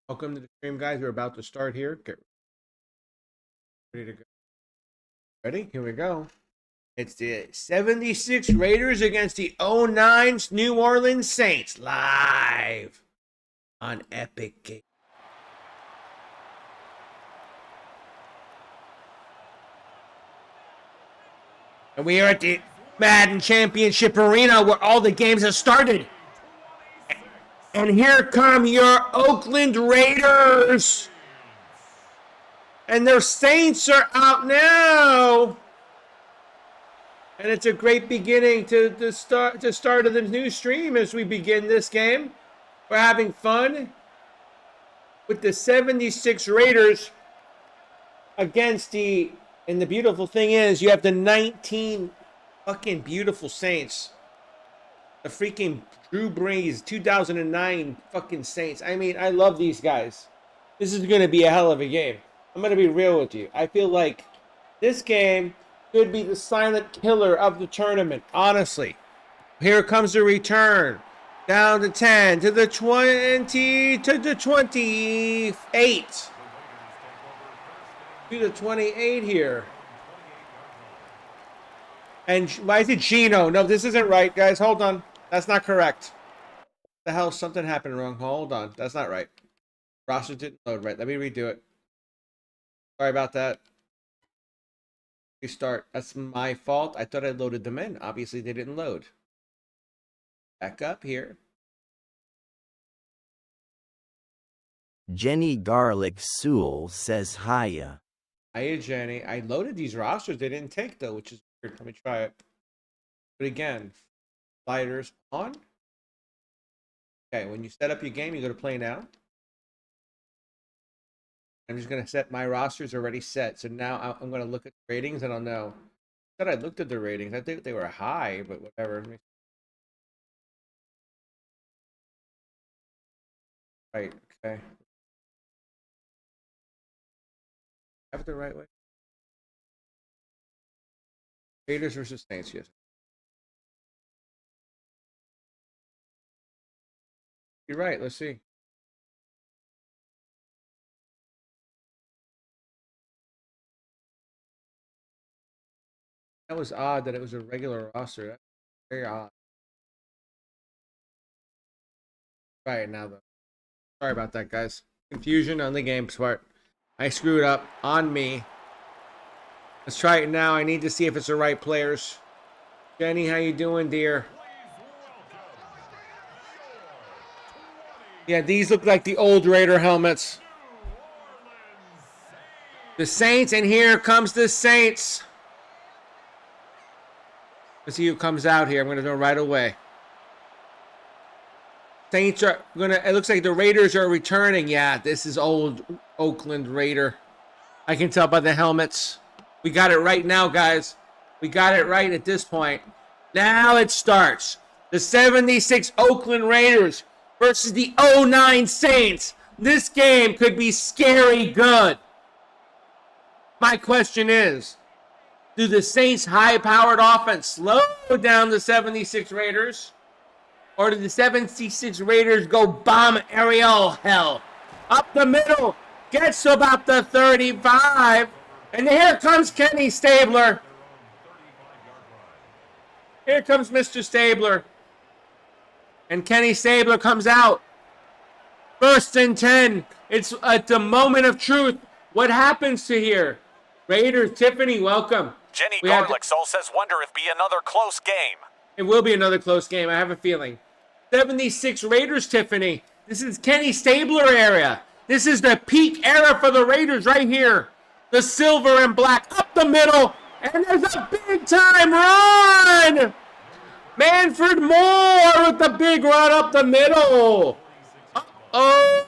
Welcome to the stream, guys. We're about to start here. Get ready to go. Ready? Here we go. It's the 76 Raiders against the 09 New Orleans Saints live on Epic Gators. And we are at the Madden Championship Arena where all the games have started. And here come your Oakland Raiders. And their Saints are out now. And it's a great beginning to the start of the new stream as we begin this game. We're having fun with the 76 Raiders against and the beautiful thing is you have the 19 fucking beautiful Saints. The freaking Drew Brees 2009 fucking Saints. I mean, I love these guys. This is going to be a hell of a game. I'm going to be real with you. I feel like this game could be the silent killer of the tournament, honestly. Here comes the return. Down to 10, to the 20, to the 28. To the 28 here. And why is it Gino? No, this isn't right, guys. Hold on. That's not correct. The hell, something happened wrong. Hold on. That's not right. Roster didn't load right. Let me redo it. Sorry about that. Restart. That's my fault. I thought I loaded them in. Obviously, they didn't load. Back up here. Jenny Garlic Sewell says hiya. Hiya, Jenny. I loaded these rosters. They didn't take, though, which is weird. Let me try it. But again, sliders on. Okay, when you set up your game, you go to play now. I'm just going to set my rosters already set. So now I'm going to look at the ratings and I'll know. I thought I looked at the ratings. I think they were high, but whatever. Right, okay. Have it the right way. Raiders versus Saints, yes. You're right, let's see. That was odd that it was a regular roster. That's very odd. Right now, though. Sorry about that, guys. Confusion on the game part. I screwed up on me. Let's try it now. I need to see if it's the right players. Jenny, how you doing, dear? Yeah, these look like the old Raider helmets. The Saints, and here comes the Saints. Let's see who comes out here. I'm going to go right away. Saints are going to... It looks like the Raiders are returning. Yeah, this is old Oakland Raider. I can tell by the helmets. We got it right now, guys. We got it right at this point. Now it starts. The 76 Oakland Raiders versus the 09 Saints. This game could be scary good. My question is, do the Saints' high-powered offense slow down the 76 Raiders? Or do the 76 Raiders go bomb aerial hell? Up the middle, gets to about the 35. And here comes Kenny Stabler. Here comes Mr. Stabler. And Kenny Stabler comes out. 1st and 10. It's at the moment of truth. What happens to here? Raiders, Tiffany, welcome. Jenny Garlic Soul says, wonder if be another close game. It will be another close game. I have a feeling. 76 Raiders, Tiffany. This is Kenny Stabler area. This is the peak era for the Raiders right here. The silver and black up the middle. And there's a big time run. Manfred Moore with the big run up the middle. Uh-oh.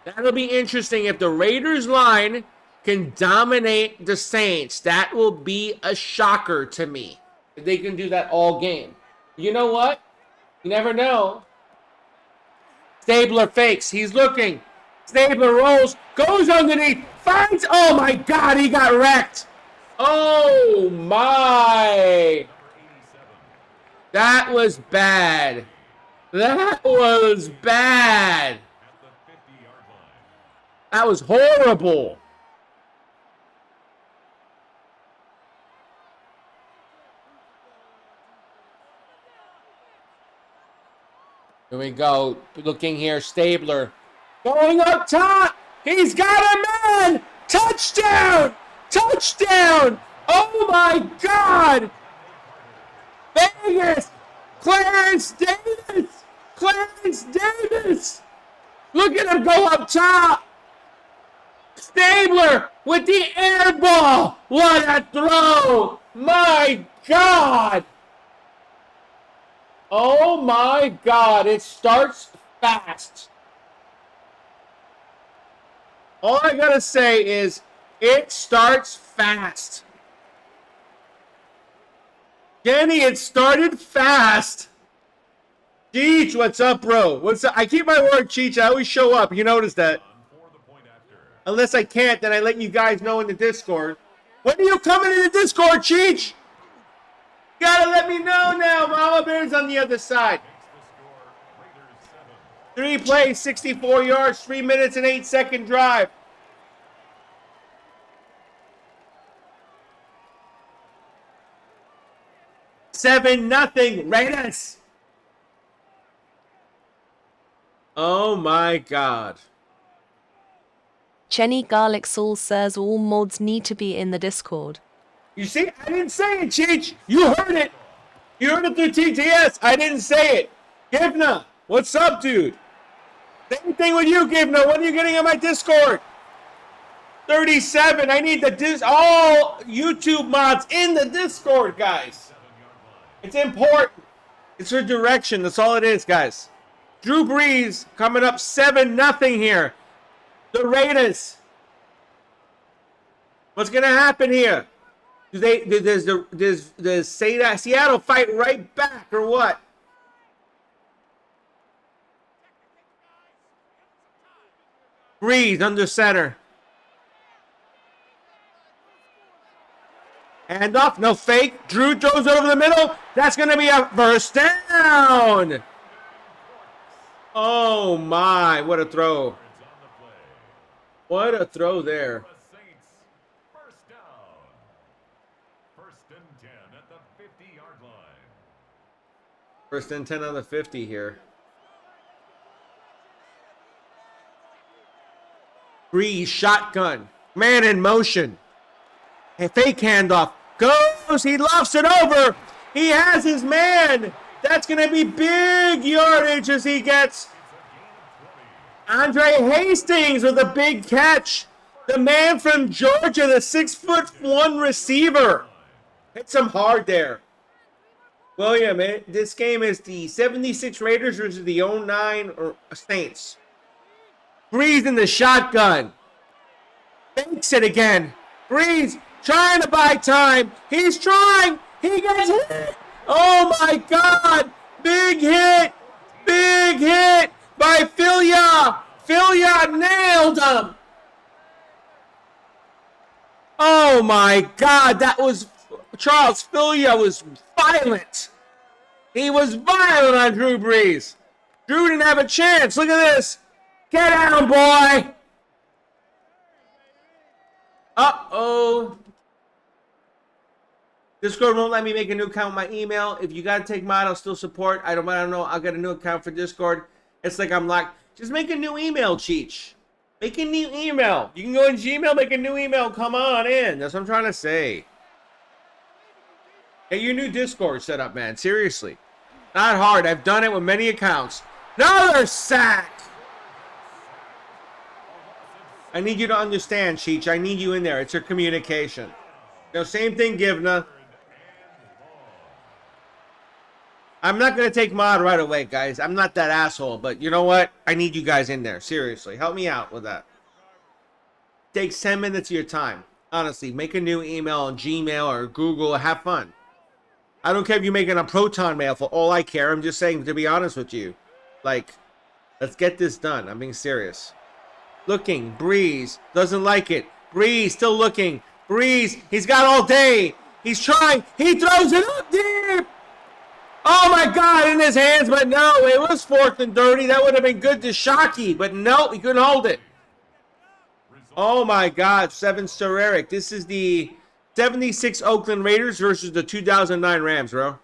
That'll be interesting if the Raiders line can dominate the Saints. That will be a shocker to me. If they can do that all game. You know what? You never know. Stabler fakes. He's looking. Stabler rolls. Goes underneath. Finds. Oh my God. He got wrecked. Oh my. That was bad. That was bad. That was horrible. Here we go. Looking here, Stabler. Going up top. He's got a man. Touchdown. Touchdown. Oh, my God. Vegas. Clarence Davis. Clarence Davis. Look at him go up top. Stabler with the air ball. What a throw. My God. Oh my God, it starts fast. All I gotta say is, it starts fast. Jenny, it started fast. Cheech, what's up, bro? What's up? I keep my word, Cheech. I always show up. You notice that. Unless I can't, then I let you guys know in the Discord. When are you coming in the Discord, Cheech? You gotta let me know now. Mama Bear's on the other side. 3 plays, 64 yards, 3 minutes and 8-second drive. Seven nothing Raiders. Oh my God. Jenny Garlic Soul says all mods need to be in the Discord. You see, I didn't say it, Cheech. You heard it. You heard it through TTS. I didn't say it. Givna, what's up, dude? Same thing with you, Givna. When are you getting on my Discord? 37. I need all YouTube mods in the Discord, guys. It's important. It's a direction. That's all it is, guys. Drew Brees coming up 7-0 here. The Raiders. What's gonna happen here? Does Seattle fight right back or what? Breeze under center. Hand off, no fake. Drew throws it over the middle. That's going to be a first down. Oh my, what a throw. What a throw there. First and 10 on the 50 here. Breeze, shotgun. Man in motion. A fake handoff. Goes. He lofts it over. He has his man. That's going to be big yardage as he gets. Andre Hastings with a big catch. The man from Georgia, the 6'1" receiver. Hits him hard there. William, this game is the 76 Raiders versus the 09 Saints. Breeze in the shotgun. Fakes it again. Breeze trying to buy time. He's trying. He gets hit. Oh my God. Big hit. Big hit by Filia. Filia nailed him. Oh my God. That was Charles Filia was violent. He was violent on Drew Brees. Drew didn't have a chance. Look at this. Get down, boy. Uh-oh. Discord won't let me make a new account with my email. If you gotta take mine, I'll still support. I don't know. I'll get a new account for Discord. It's like I'm locked. Just make a new email, Cheech. Make a new email. You can go in Gmail, make a new email. Come on in. That's what I'm trying to say. Get your new Discord set up, man. Seriously. Not hard. I've done it with many accounts. Another sack. I need you to understand, Cheech. I need you in there. It's your communication. Now, same thing, Givna. I'm not going to take mod right away, guys. I'm not that asshole. But you know what? I need you guys in there. Seriously. Help me out with that. Takes 10 minutes of your time. Honestly, make a new email on Gmail or Google. Have fun. I don't care if you're making a Proton mail for all I care. I'm just saying, to be honest with you. Like, let's get this done. I'm being serious. Looking. Breeze. Doesn't like it. Breeze. Still looking. Breeze. He's got all day. He's trying. He throws it up deep. Oh, my God. In his hands. But no. It was 4th and 30. That would have been good to Shockey. But no. He couldn't hold it. Oh my God, 7 Sir Eric. This is the 76 Oakland Raiders versus the 2009 Rams, bro.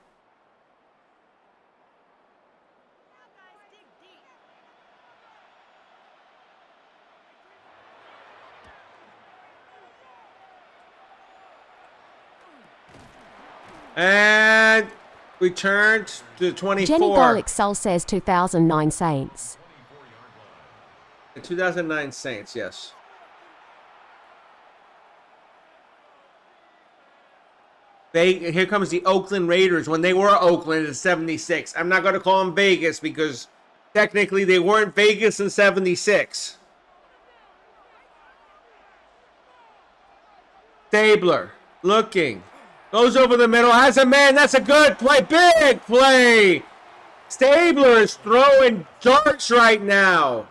And returned to 24. Jenny Garlic Soul says 2009 Saints. The 2009 Saints, yes. Here comes the Oakland Raiders when they were Oakland in 76. I'm not going to call them Vegas because technically they weren't Vegas in 76. Stabler looking. Goes over the middle. Has a man. That's a good play. Big play. Stabler is throwing darts right now.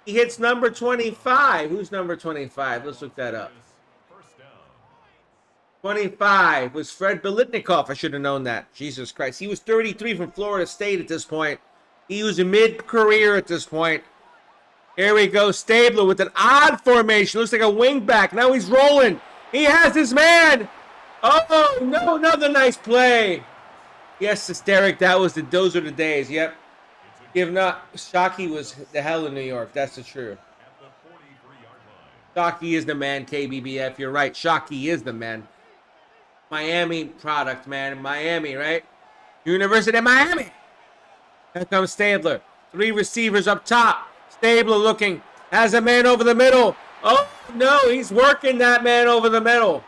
He hits number 25. Who's number 25? Let's look that up. 25 was Fred Biletnikoff. I should have known that. Jesus Christ. He was 33 from Florida State at this point. He was in mid-career at this point. Here we go. Stabler with an odd formation. Looks like a wing back. Now he's rolling. He has his man. Oh, no. Another nice play. Yes, hysteric. Those are the days. Yep. If not, Shockey was the hell in New York. That's the truth. Shockey is the man, KBBF. You're right. Shockey is the man. Miami product, man. Miami, right? University of Miami. Here comes Stabler. 3 receivers up top. Stabler looking. Has a man over the middle. Oh, no. He's working that man over the middle.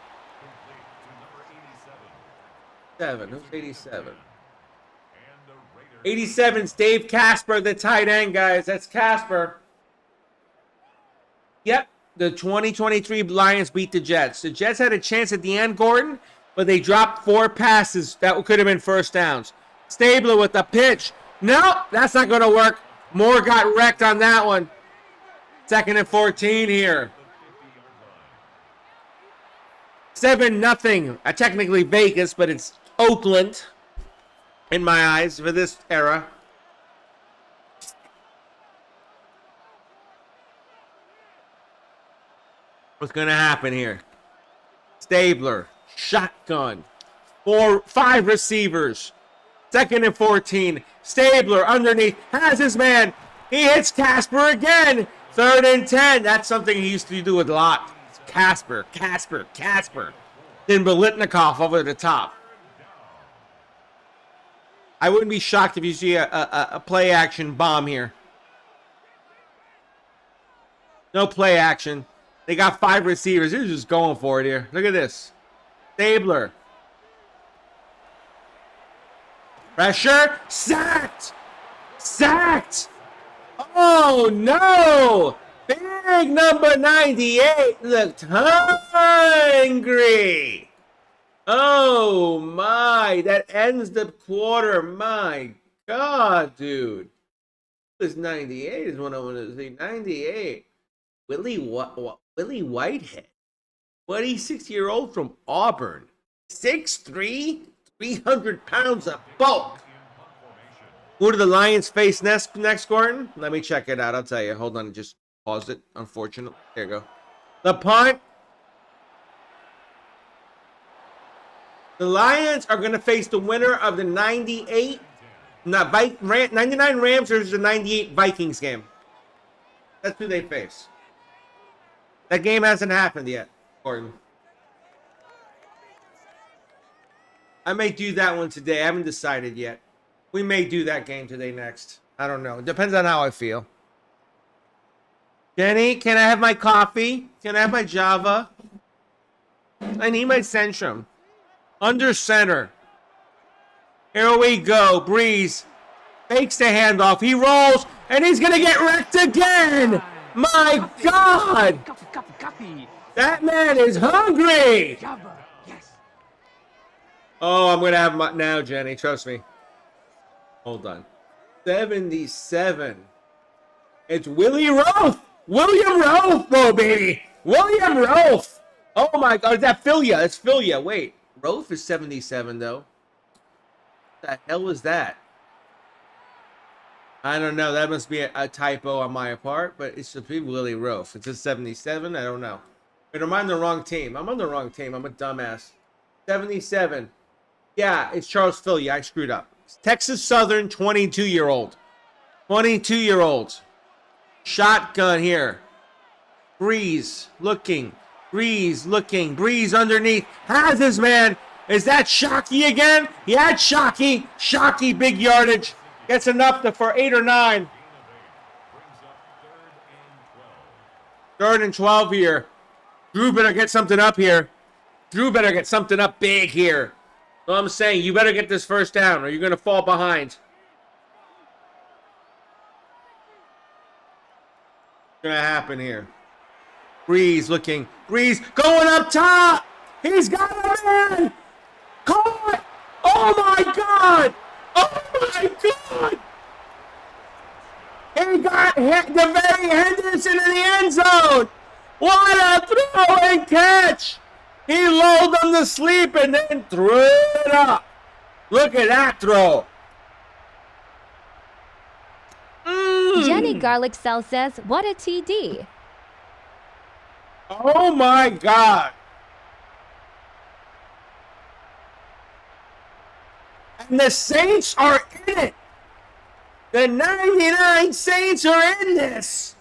7. Who's 87? 87's Dave Casper, the tight end, guys. That's Casper. Yep. The 2023 Lions beat the Jets. The Jets had a chance at the end, Gordon, but they dropped 4 passes that could have been first downs. Stabler with the pitch. No, that's not going to work. Moore got wrecked on that one. 2nd and 14 here. 7-0. Technically Vegas, but it's Oakland in my eyes for this era. What's going to happen here? Stabler, shotgun, 5 receivers. 2nd and 14. Stabler underneath, has his man. He hits Casper again. 3rd and 10. That's something he used to do with a lot. Casper. Then Biletnikoff over the top. I wouldn't be shocked if you see a play action bomb here. No play action. They got 5 receivers. They're just going for it here. Look at this. Stabler. Pressure. Sacked. Oh, no. Big number 98 looked hungry. Oh, my. That ends the quarter. My God, dude. This 98 is what I want to see. 98. Willie Whitehead. 26-year-old from Auburn. 6'3", 300 pounds of bulk. Who do the Lions face next, Gordon? Let me check it out. I'll tell you. Hold on. Just paused it. Unfortunately. There you go. The punt. The Lions are going to face the winner of the 99 Rams versus the 98 Vikings game. That's who they face. That game hasn't happened yet, Gordon. I may do that one today. I haven't decided yet. We may do that game today next. I don't know. It depends on how I feel. Jenny, can I have my coffee? Can I have my Java? I need my Centrum. Under center. Here we go. Brees fakes the handoff. He rolls, and he's going to get wrecked again. My God. That man is hungry. Oh, I'm going to have him now, Jenny. Trust me. Hold on. 77. It's William Rolfe, oh, baby. William Rolfe. Oh, my God. Is that Philia? It's Philia. Wait. Rolfe is 77, though. What the hell is that? I don't know. That must be a typo on my part, but it should be Willie Roaf. It's a 77. I don't know. But I'm on the wrong team. I'm on the wrong team. I'm a dumbass. 77. Yeah, it's Charles Philly. I screwed up. Texas Southern, 22-year-old. 22-year-old. Shotgun here. Brees looking. Brees looking. Brees underneath. Has his man. Is that Shockey again? He had Shockey. Shockey, big yardage. Gets enough for 8 or 9. 3rd and 12 here. Drew better get something up here. Drew better get something up big here. So I'm saying you better get this first down or you're going to fall behind. What's going to happen here? Brees looking. Brees going up top. He's got a man. Caught. Oh my God. Oh my God. He got hit the very Henderson in the end zone. What a throw and catch. He lulled them to sleep and then threw it up. Look at that throw. Jenny Garlic Cell says, what a TD. Oh my God. And the Saints are in it. The 99 Saints are in this.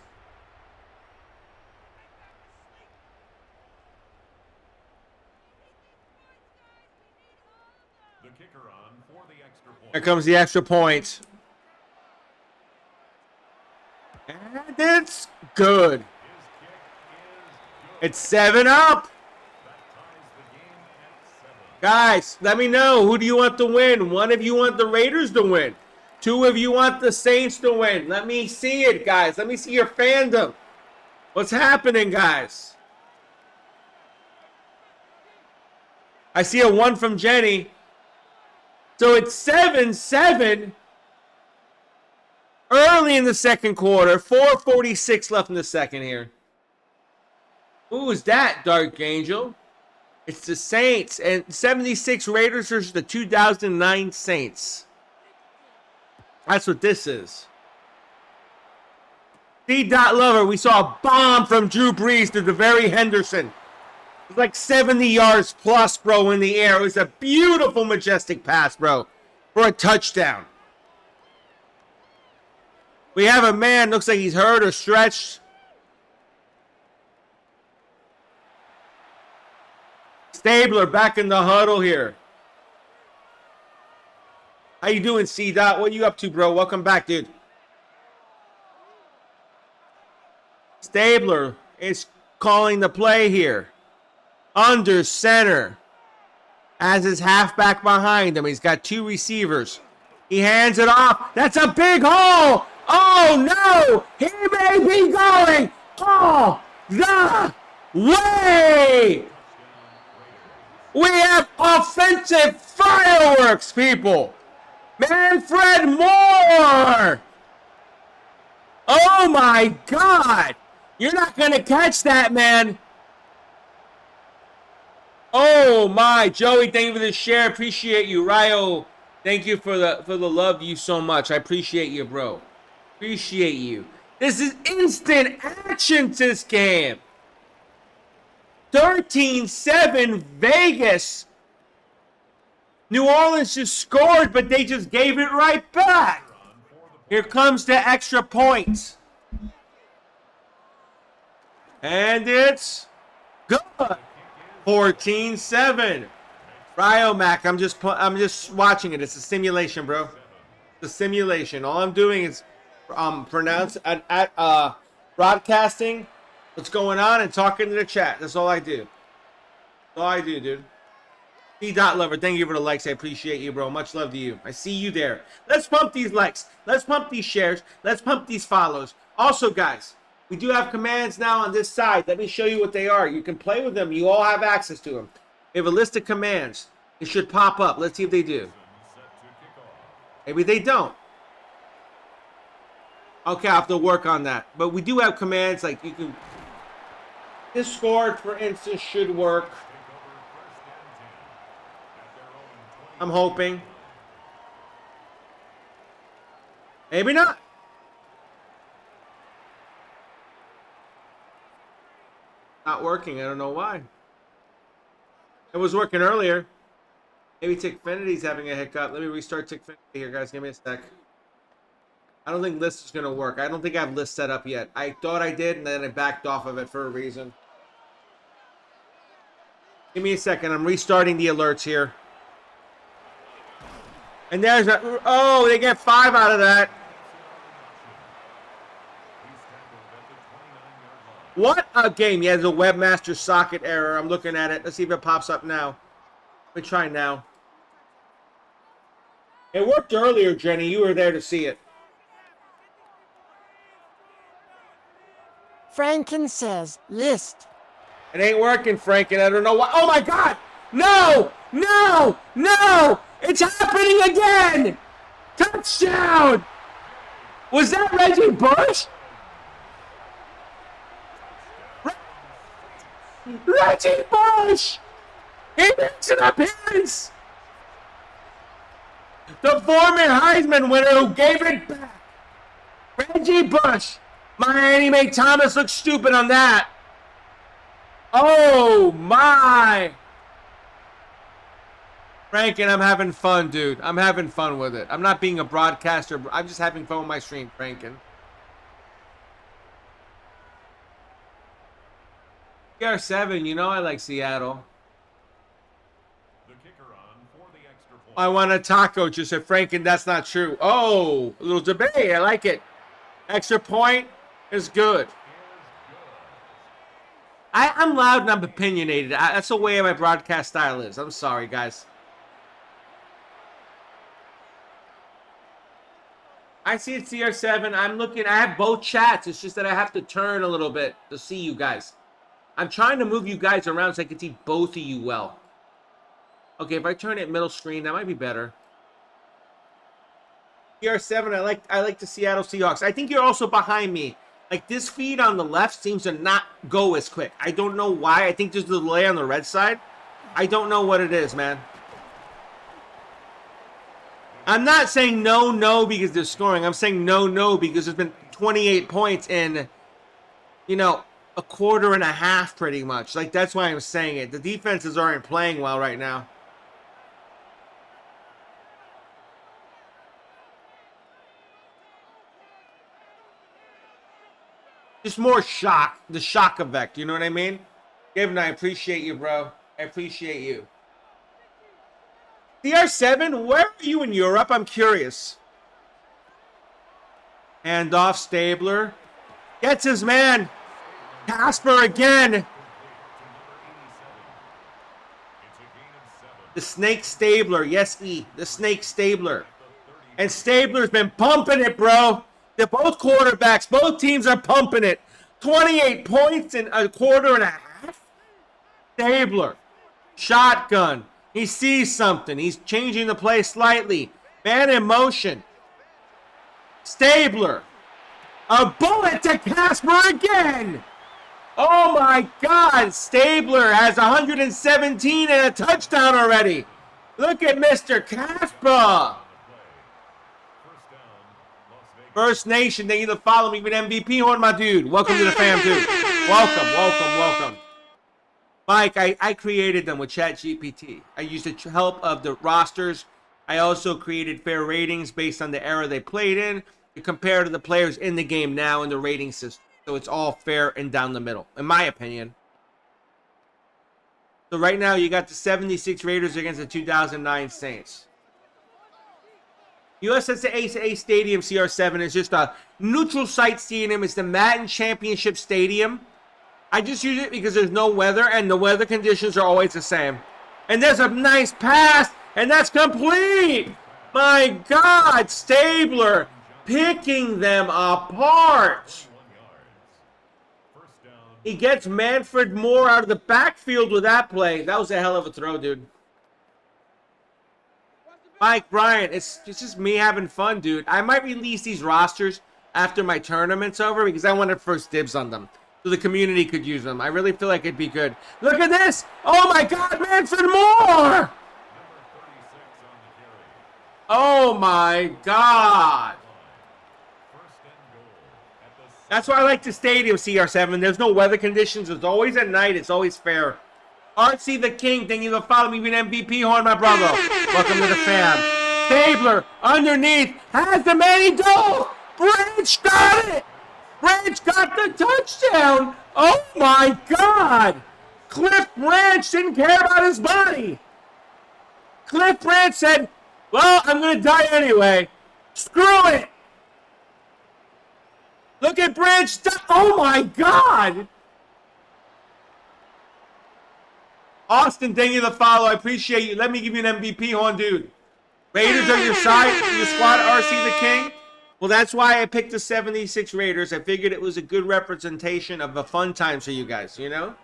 Here comes the extra point. And it's good. It's 7-up. Guys, let me know. Who do you want to win? One of you want the Raiders to win. 2 of you want the Saints to win. Let me see it, guys. Let me see your fandom. What's happening, guys? I see a 1 from Jenny. So it's 7-7 early in the second quarter. 4:46 left in the second here. Who is that, Dark Angel? It's the Saints. And 76 Raiders versus the 2009 Saints. That's what this is. C.Lover, we saw a bomb from Drew Brees to the very Henderson. It was like 70 yards plus, bro, in the air. It was a beautiful, majestic pass, bro, for a touchdown. We have a man, looks like he's hurt or stretched. Stabler back in the huddle here. How you doing, C-Dot? What are you up to, bro? Welcome back, dude. Stabler is calling the play here. Under center. Has his halfback behind him. He's got 2 receivers. He hands it off. That's a big hole. Oh, no. He may be going all the way. We have offensive fireworks, people. Manfred Moore. Oh, my God. You're not going to catch that, man. Oh, my. Joey, thank you for the share. Appreciate you. Ryo, thank you for the love you so much. I appreciate you, bro. Appreciate you. This is instant action to this game. 13-7 Vegas. New Orleans just scored, but they just gave it right back. Here comes the extra point. And it's good. 14-7. Ryomac, I'm just watching it. It's a simulation, bro. It's a simulation. All I'm doing is broadcasting what's going on and talking to the chat. That's all I do. That's all I do, dude. C.Lover, thank you for the likes. I appreciate you, bro. Much love to you. I see you there. Let's pump these likes. Let's pump these shares. Let's pump these follows. Also, guys, we do have commands now on this side. Let me show you what they are. You can play with them. You all have access to them. We have a list of commands. It should pop up. Let's see if they do. Maybe they don't. Okay, I have to work on that. But we do have commands like you can... Discord, for instance, should work. I'm hoping. Maybe not. not working. I don't know why. It was working earlier. Maybe Tickfinity's having a hiccup. Let me restart Tickfinity here, guys. Give me a sec. I don't think list is going to work. I don't think I have list set up yet. I thought I did, and then I backed off of it for a reason. Give me a second. I'm restarting the alerts here. And there's a... Oh, they get 5 out of that. What a game. Yeah, there's a webmaster socket error. I'm looking at it. Let's see if it pops up now. Let me try now. It worked earlier, Jenny. You were there to see it. Franken says, list. It ain't working, Franken. I don't know why. Oh, my God. No. No. No. It's happening again. Touchdown. Was that Reggie Bush? Reggie Bush. He makes an appearance. The former Heisman winner who gave it back. Reggie Bush. Miami made Thomas look stupid on that. Oh, my. Franken, I'm having fun, dude. I'm having fun with it. I'm not being a broadcaster. I'm just having fun with my stream, Franken. CR7, you know I like Seattle. I want a taco, just said Franken. That's not true. Oh, a little debate. I like it. Extra point is good. I'm loud and I'm opinionated. That's the way my broadcast style is. I'm sorry, guys. I see it CR7. I'm looking. I have both chats. It's just that I have to turn a little bit to see you guys. I'm trying to move you guys around so I can see both of you well. Okay, if I turn it middle screen, that might be better. CR7, I like the Seattle Seahawks. I think you're also behind me. Like, this feed on the left seems to not go as quick. I don't know why. I think there's a delay on the red side. I don't know what it is, man. I'm not saying no because they're scoring. I'm saying no because there's been 28 points in, you know, a quarter and a half pretty much. Like, that's why I'm saying it. The defenses aren't playing well right now. Just more shock. The shock effect. You know what I mean? Gavin, I appreciate you, bro. I appreciate you. CR7, where are you in Europe? I'm curious. Handoff, Stabler. Gets his man. Casper again. The Snake Stabler. Yes, E. The Snake Stabler. And Stabler's been pumping it, bro. They're both quarterbacks. Both teams are pumping it. 28 points in a quarter and a half. Stabler. Shotgun. He sees something. He's changing the play slightly. Man in motion. Stabler. A bullet to Casper again. Oh my God. Stabler has 117 and a touchdown already. Look at Mr. Casper. First Nation, thank you for following me with MVP on my dude. Welcome to the fam, dude. Welcome. Mike, I created them with ChatGPT. I used the help of the rosters. I also created fair ratings based on the era they played in to compare to the players in the game now in the rating system. So it's all fair and down the middle, in my opinion. So right now you got the 76 Raiders against the 2009 Saints. USSA Stadium CR7 is just a neutral site stadium. It's the Madden Championship Stadium. I just use it because there's no weather, and the weather conditions are always the same. And there's a nice pass, and that's complete. My God, Stabler picking them apart. He gets Manfred Moore out of the backfield with that play. That was a hell of a throw, dude. Mike, Brian, it's just me having fun, dude. I might release these rosters after my tournament's over because I wanted first dibs on them so the community could use them. I really feel like it'd be good. Look at this. Oh, my God, Manfred Moore. Oh, my God. That's why I like the stadium, CR7. There's no weather conditions. It's always at night. It's always fair. RC the King, thank you for following me with MVP horn, my brother. Welcome to the fam. Stabler, underneath, has the man. He goal. Branch got it. Branch got the touchdown. Oh, my God. Cliff Branch didn't care about his body. Cliff Branch said, well, I'm going to die anyway. Screw it. Look at Branch. Oh, my God. Austin, thank you for the follow. I appreciate you. Let me give you an MVP horn, dude. Raiders on your side, your squad, RC the King. Well, that's why I picked the 76 Raiders. I figured it was a good representation of a fun time for you guys, you know?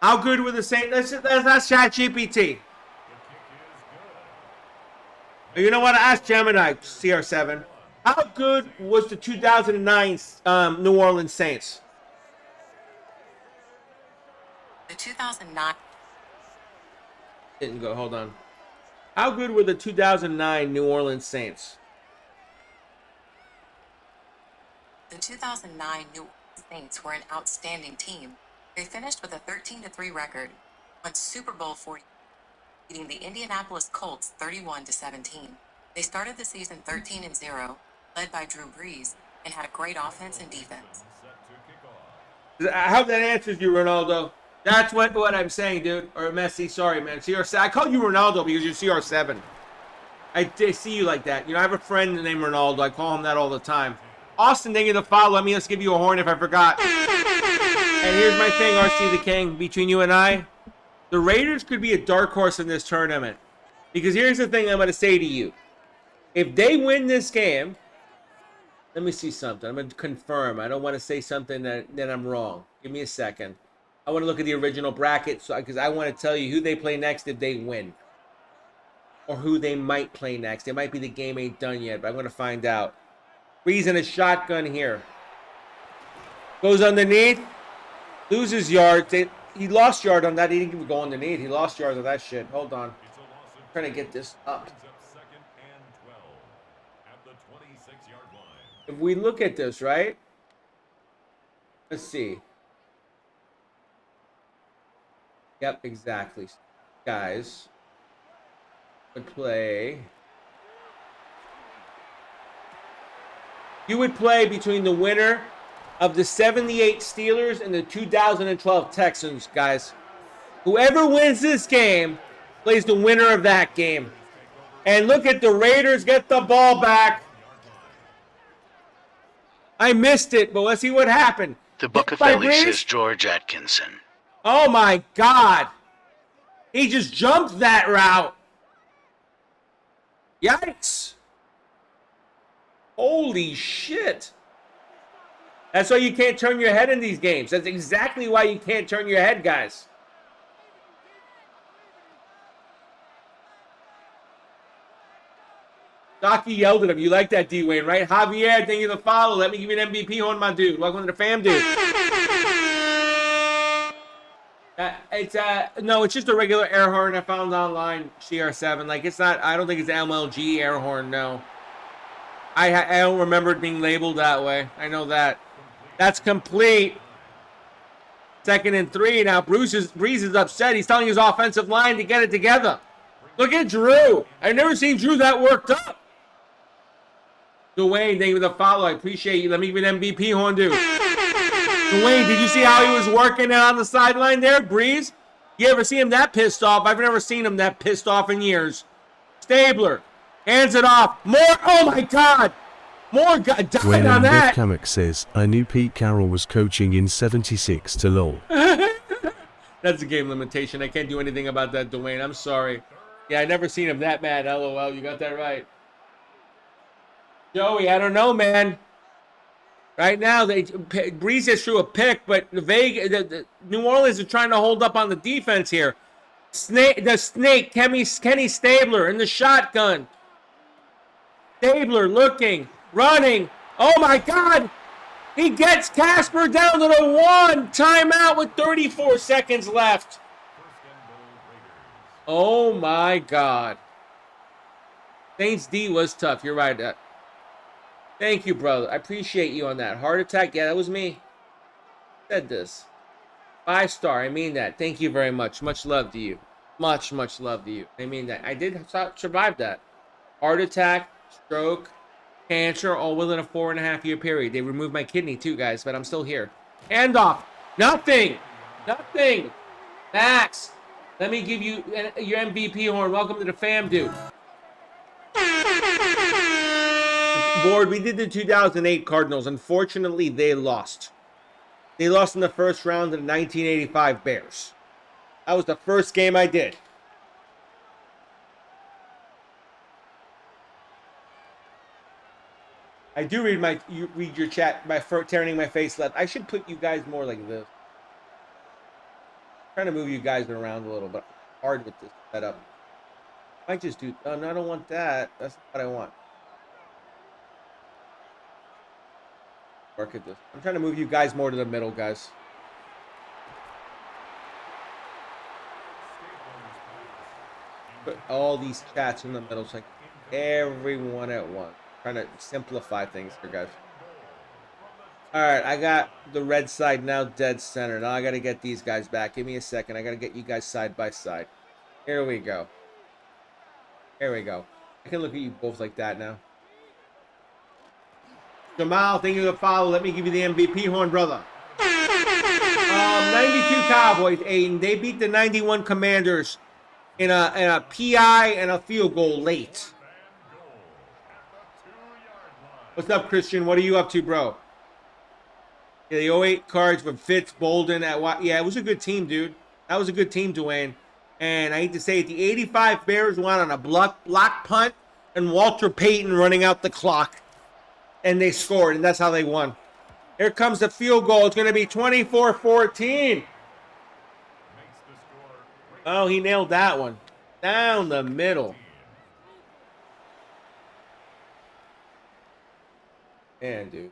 How good were the Saints? That's not ChatGPT. You know what? I asked Gemini, CR7. How good was the 2009 New Orleans Saints? The 2009. Didn't go. Hold on. How good were the 2009 New Orleans Saints? The 2009 New Orleans Saints were an outstanding team. They finished with a 13-3 record, won Super Bowl 40, beating the Indianapolis Colts 31-17. They started the season 13-0, led by Drew Brees, and had a great offense and defense. I hope that answers you, Ronaldo. That's what I'm saying, dude. Or Messi, sorry, man. CR7. I call you Ronaldo because you're CR7. I see you like that. You know, I have a friend named Ronaldo. I call him that all the time. Austin, thank you to follow. Let me just give you a horn if I forgot. And here's my thing, RC the King. Between you and I, the Raiders could be a dark horse in this tournament. Because here's the thing I'm going to say to you. If they win this game, let me see something. I'm going to confirm. I don't want to say something that I'm wrong. Give me a second. I want to look at the original bracket because I want to tell you who they play next if they win. Or who they might play next. It might be the game ain't done yet, but I'm going to find out. Brees in a shotgun here. Goes underneath. Loses yards. He lost yard on that. He didn't even go underneath. He lost yards on that shit. Hold on. I'm trying to get this up. If we look at this, right? Let's see. Yep, exactly. Guys would play. You would play between the winner of the 78 Steelers and the 2012 Texans, guys. Whoever wins this game plays the winner of that game. And look at the Raiders get the ball back. I missed it, but let's see what happened. The Book of Philly says George Atkinson. Oh, my God. He just jumped that route. Yikes. Holy shit. That's why you can't turn your head in these games. That's exactly why you can't turn your head, guys. Docky yelled at him. You like that, D-Wayne, right? Javier, thank you for the follow. Let me give you an MVP on my dude. Welcome to the fam, dude. No, it's just a regular air horn I found online, CR7. Like, it's not, I don't think it's MLG air horn, no. I don't remember it being labeled that way. I know that. That's complete. 2nd and 3. Now, Brees is upset. He's telling his offensive line to get it together. Look at Drew. I've never seen Drew that worked up. Dwayne, thank you for the follow. I appreciate you. Let me give you an MVP horn, dude. Dwayne, did you see how he was working on the sideline there, Brees? You ever see him that pissed off? I've never seen him that pissed off in years. Stabler hands it off. More. Oh, my God. More died on that. Kamek says, I knew Pete Carroll was coaching in 76 to LOL. That's a game limitation. I can't do anything about that, Dwayne. I'm sorry. Yeah, I never seen him that mad. LOL, you got that right. Joey, I don't know, man. Right now, Brees just threw a pick, but the New Orleans is trying to hold up on the defense here. The snake, Kenny Stabler in the shotgun. Stabler looking, running. Oh, my God. He gets Casper down to the 1. Timeout with 34 seconds left. Oh, my God. Saints D was tough. You're right. Thank you, brother. I appreciate you on that. Heart attack? Yeah, that was me. Said this. 5-star. I mean that. Thank you very much. Much love to you. Much love to you. I mean that. I did survive that. Heart attack, stroke, cancer, all within a 4.5-year period. They removed my kidney too, guys, but I'm still here. Handoff. Nothing. Nothing. Max, let me give you your MVP horn. Welcome to the fam, dude. Board, we did the 2008 Cardinals. Unfortunately, they lost. They lost in the first round to the 1985 Bears. That was the first game I did. I do read read your chat by turning my face left. I should put you guys more like this. I'm trying to move you guys around a little, but hard with this setup. I might just do. Oh, no, I don't want that. That's not what I want. Work at this. I'm trying to move you guys more to the middle, guys. Put all these chats in the middle, so everyone at once. Trying to simplify things here, guys. All right, I got the red side now dead center. Now I got to get these guys back. Give me a second. I got to get you guys side by side. Here we go. Here we go. I can look at you both like that now. Jamal, thank you for the follow. Let me give you the MVP horn, brother. 92 Cowboys, Aiden. They beat the 91 Commanders in a PI and a field goal late. What's up, Christian? What are you up to, bro? Yeah, the 08 cards with Fitz, Bolden. Yeah, it was a good team, dude. That was a good team, Dwayne. And I hate to say it, the 85 Bears won on a block punt and Walter Payton running out the clock. And they scored, and that's how they won. Here comes the field goal. It's going to be 24-14. Oh, he nailed that one. Down the middle. Man, dude.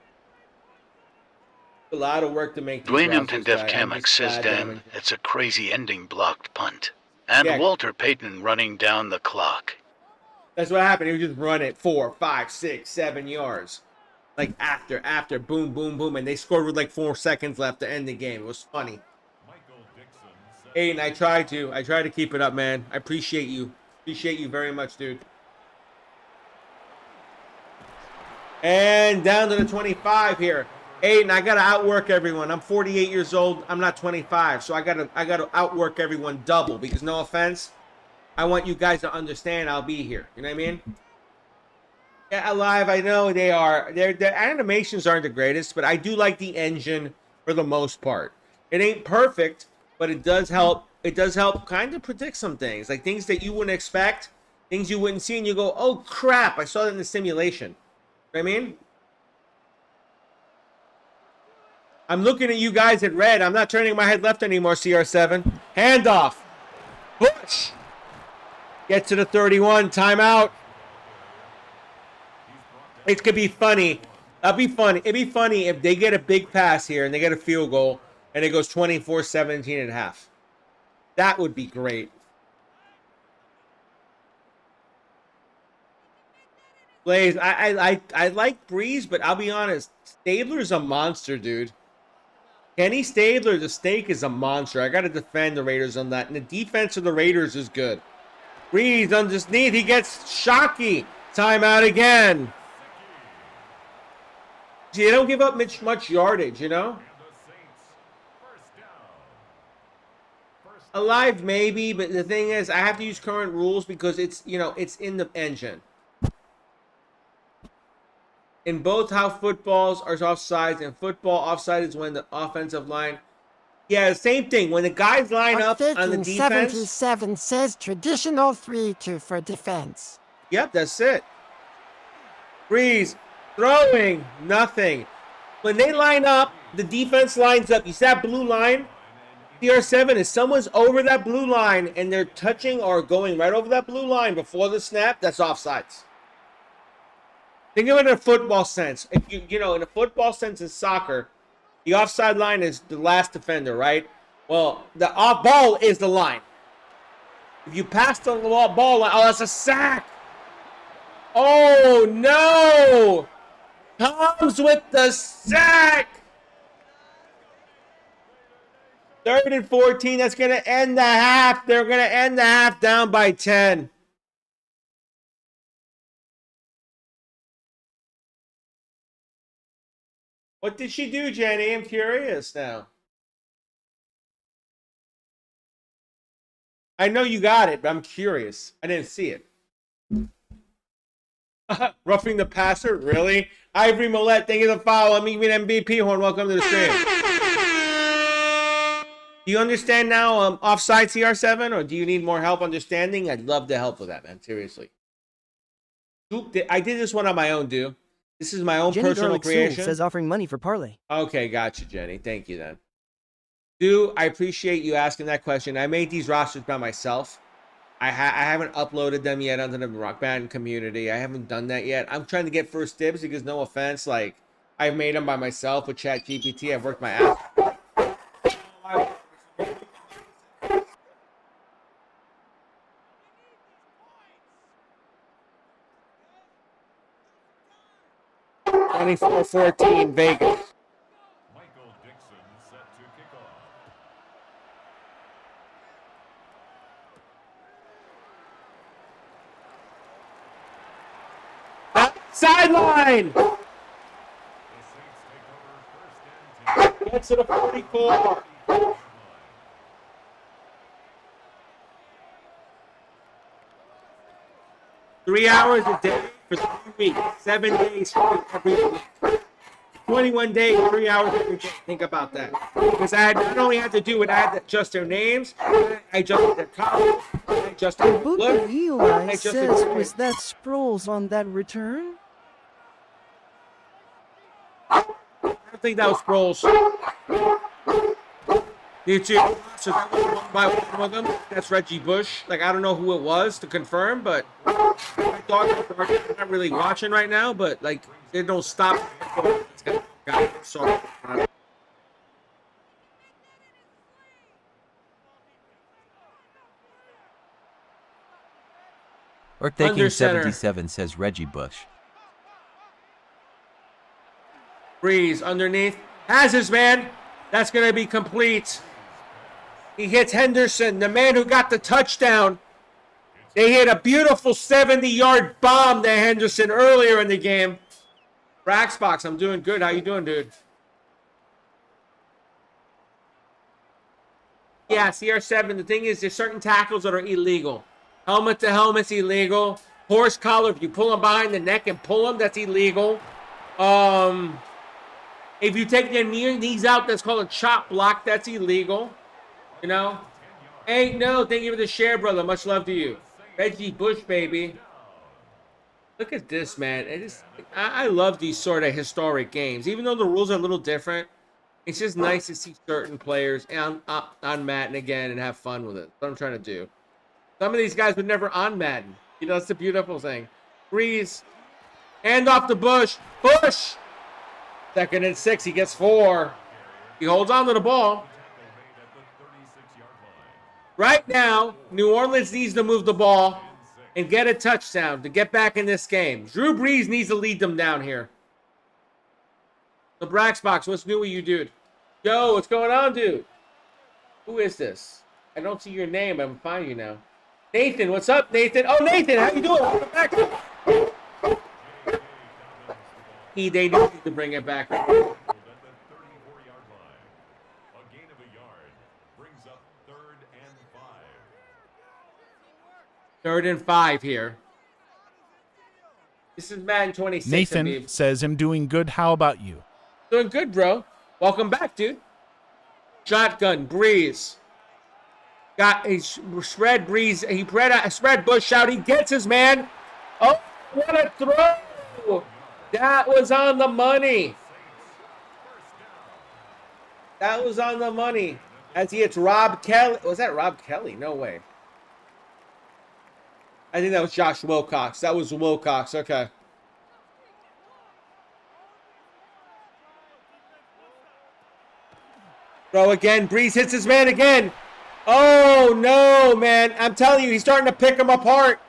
A lot of work to make this Dwayne rosters, Def guy. Kamek says, Dan, it's a crazy ending blocked punt. And Walter Payton running down the clock. That's what happened. He would just run it 4, 5, 6, 7 yards. Like after, boom, boom, boom. And they scored with like 4 seconds left to end the game. It was funny. Aiden, I tried to keep it up, man. I appreciate you. Appreciate you very much, dude. And down to the 25 here. Aiden, I gotta outwork everyone. I'm 48 years old. I'm not 25, so I gotta outwork everyone double. Because no offense, I want you guys to understand I'll be here. You know what I mean? Yeah, Alive, I know they are. Their animations aren't the greatest, but I do like the engine for the most part. It ain't perfect, but it does help. It does help kind of predict some things, like things that you wouldn't expect, things you wouldn't see, and you go, "Oh crap! I saw that in the simulation." You know what I mean? I'm looking at you guys at red. I'm not turning my head left anymore. CR7, handoff, push, get to the 31, timeout. It could be funny. That'd be funny. It'd be funny if they get a big pass here and they get a field goal and it goes 24-17 and a half. That would be great. Blaze, I like Brees, but I'll be honest. Stabler's a monster, dude. Kenny Stabler, the snake, is a monster. I got to defend the Raiders on that. And the defense of the Raiders is good. Brees underneath. He gets Shockey. Timeout again. See, they don't give up much yardage, you know? Alive, maybe, but the thing is, I have to use current rules because it's, you know, it's in the engine. In both how footballs are offsides, and football offside is when the offensive line. Yeah, same thing. When the guys line up on the defense. 1377 says traditional 3-2 for defense. Yep, that's it. Breeze, throwing, nothing. When they line up, the defense lines up. You see that blue line? CR7, if someone's over that blue line and they're touching or going right over that blue line before the snap, that's offsides. Think of it in a football sense. If you know, in a football sense in soccer, the offside line is the last defender, right? Well, the off ball is the line. If you pass the ball line, oh, that's a sack. Oh, no. comes with the sack. 3rd and 14. That's going to end the half. They're going to end the half down by 10. What did she do, Jenny? I'm curious now. I know you got it, but I'm curious. I didn't see it. Roughing the passer? Really? Ivory Millette, thank you for the follow. I'm even MVP Horn. Welcome to the stream. Do you understand now offside CR7, or do you need more help understanding? I'd love to help with that, man. Seriously. I did this one on my own, dude. This is my own Jenny personal Garlic creation. Soul says offering money for parlay. Okay, gotcha, Jenny. Thank you, then. Dude, I appreciate you asking that question. I made these rosters by myself. I haven't uploaded them yet onto the Rock Band community. I haven't done that yet. I'm trying to get first dibs because, no offense, like, I've made them by myself with ChatGPT. I've worked my ass. (24-14) Vegas. Michael Dixon set to kick off. Sideline! Gets to the 44. 3 hours a day for 3 weeks. 7 days every week. 21 days, 3 hours every day. Think about that. Because I not only had to do it, I had to adjust their names, I adjusted their colors, I adjusted their Book look. of Eli adjusted says, their- was that Sproles on that return? I don't think that was Sproles. You too. So that was one by one of them. That's Reggie Bush. Like, I don't know who it was to confirm, but my dog is not really watching right now, but like, they don't stop. Sorry. Or thinking Under center. 77 says Reggie Bush. Brees underneath. Has his man. That's going to be complete. He hits Henderson, the man who got the touchdown. They hit a beautiful 70-yard bomb to Henderson earlier in the game. Braxbox, I'm doing good. How you doing, dude? Yeah, CR7. The thing is, there's certain tackles that are illegal. Helmet to helmet's illegal. Horse collar, if you pull him behind the neck and pull him, that's illegal. If you take their knees out, that's called a chop block. That's illegal. You know? Hey, no, thank you for the share, brother. Much love to you. Reggie Bush, baby. Look at this, man. It is, I love these sort of historic games. Even though the rules are a little different, it's just nice to see certain players on Madden again and have fun with it. That's what I'm trying to do. Some of these guys were never on Madden. You know, that's the beautiful thing. Brees. Hand off to Bush. Bush! 2nd and 6. He gets 4. He holds on to the ball. Right now, New Orleans needs to move the ball and get a touchdown to get back in this game. Drew Brees needs to lead them down here. The Braxbox, what's new with you, dude? Yo, what's going on, dude? Who is this? I don't see your name. I'm finding you now. Nathan, what's up, Nathan? Oh, Nathan, how you doing? Welcome back. They need to bring it back. 3rd and 5 here. This is Madden 26. Nathan Habib. says, I'm doing good. How about you? Doing good, bro. Welcome back, dude. Shotgun, Breeze. Got a spread Breeze. He spread Bush out. He gets his man. Oh, what a throw. That was on the money. That was on the money. As he hits Rob Kelly. Was that Rob Kelly? No way. I think that was Josh Wilcox. That was Wilcox. Okay. Throw again. Breeze hits his man again. Oh, no, man. I'm telling you, he's starting to pick him apart.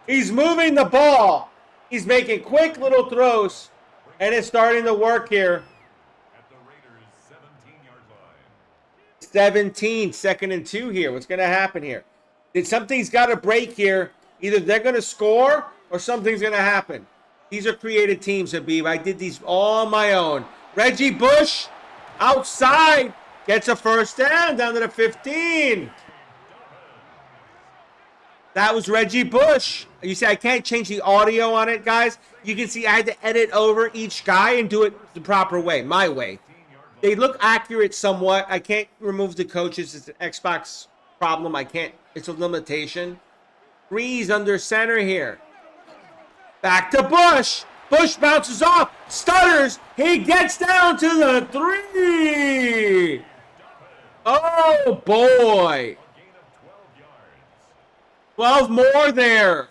He's moving the ball. He's making quick little throws. And it's starting to work here. At the Raiders' 17-yard line. 17, 2nd and 2 here. What's going to happen here? Something's got to break here. Either they're going to score or something's going to happen. These are created teams, Habib. I did these all on my own. Reggie Bush outside gets a first down to the 15. That was Reggie Bush. You see, I can't change the audio on it, guys. You can see I had to edit over each guy and do it the proper way, my way. They look accurate somewhat. I can't remove the coaches. It's an Xbox problem. I can't. It's a limitation. Brees under center here. Back to Bush. Bush bounces off. Stutters. He gets down to the 3. Oh, boy. 12 more there.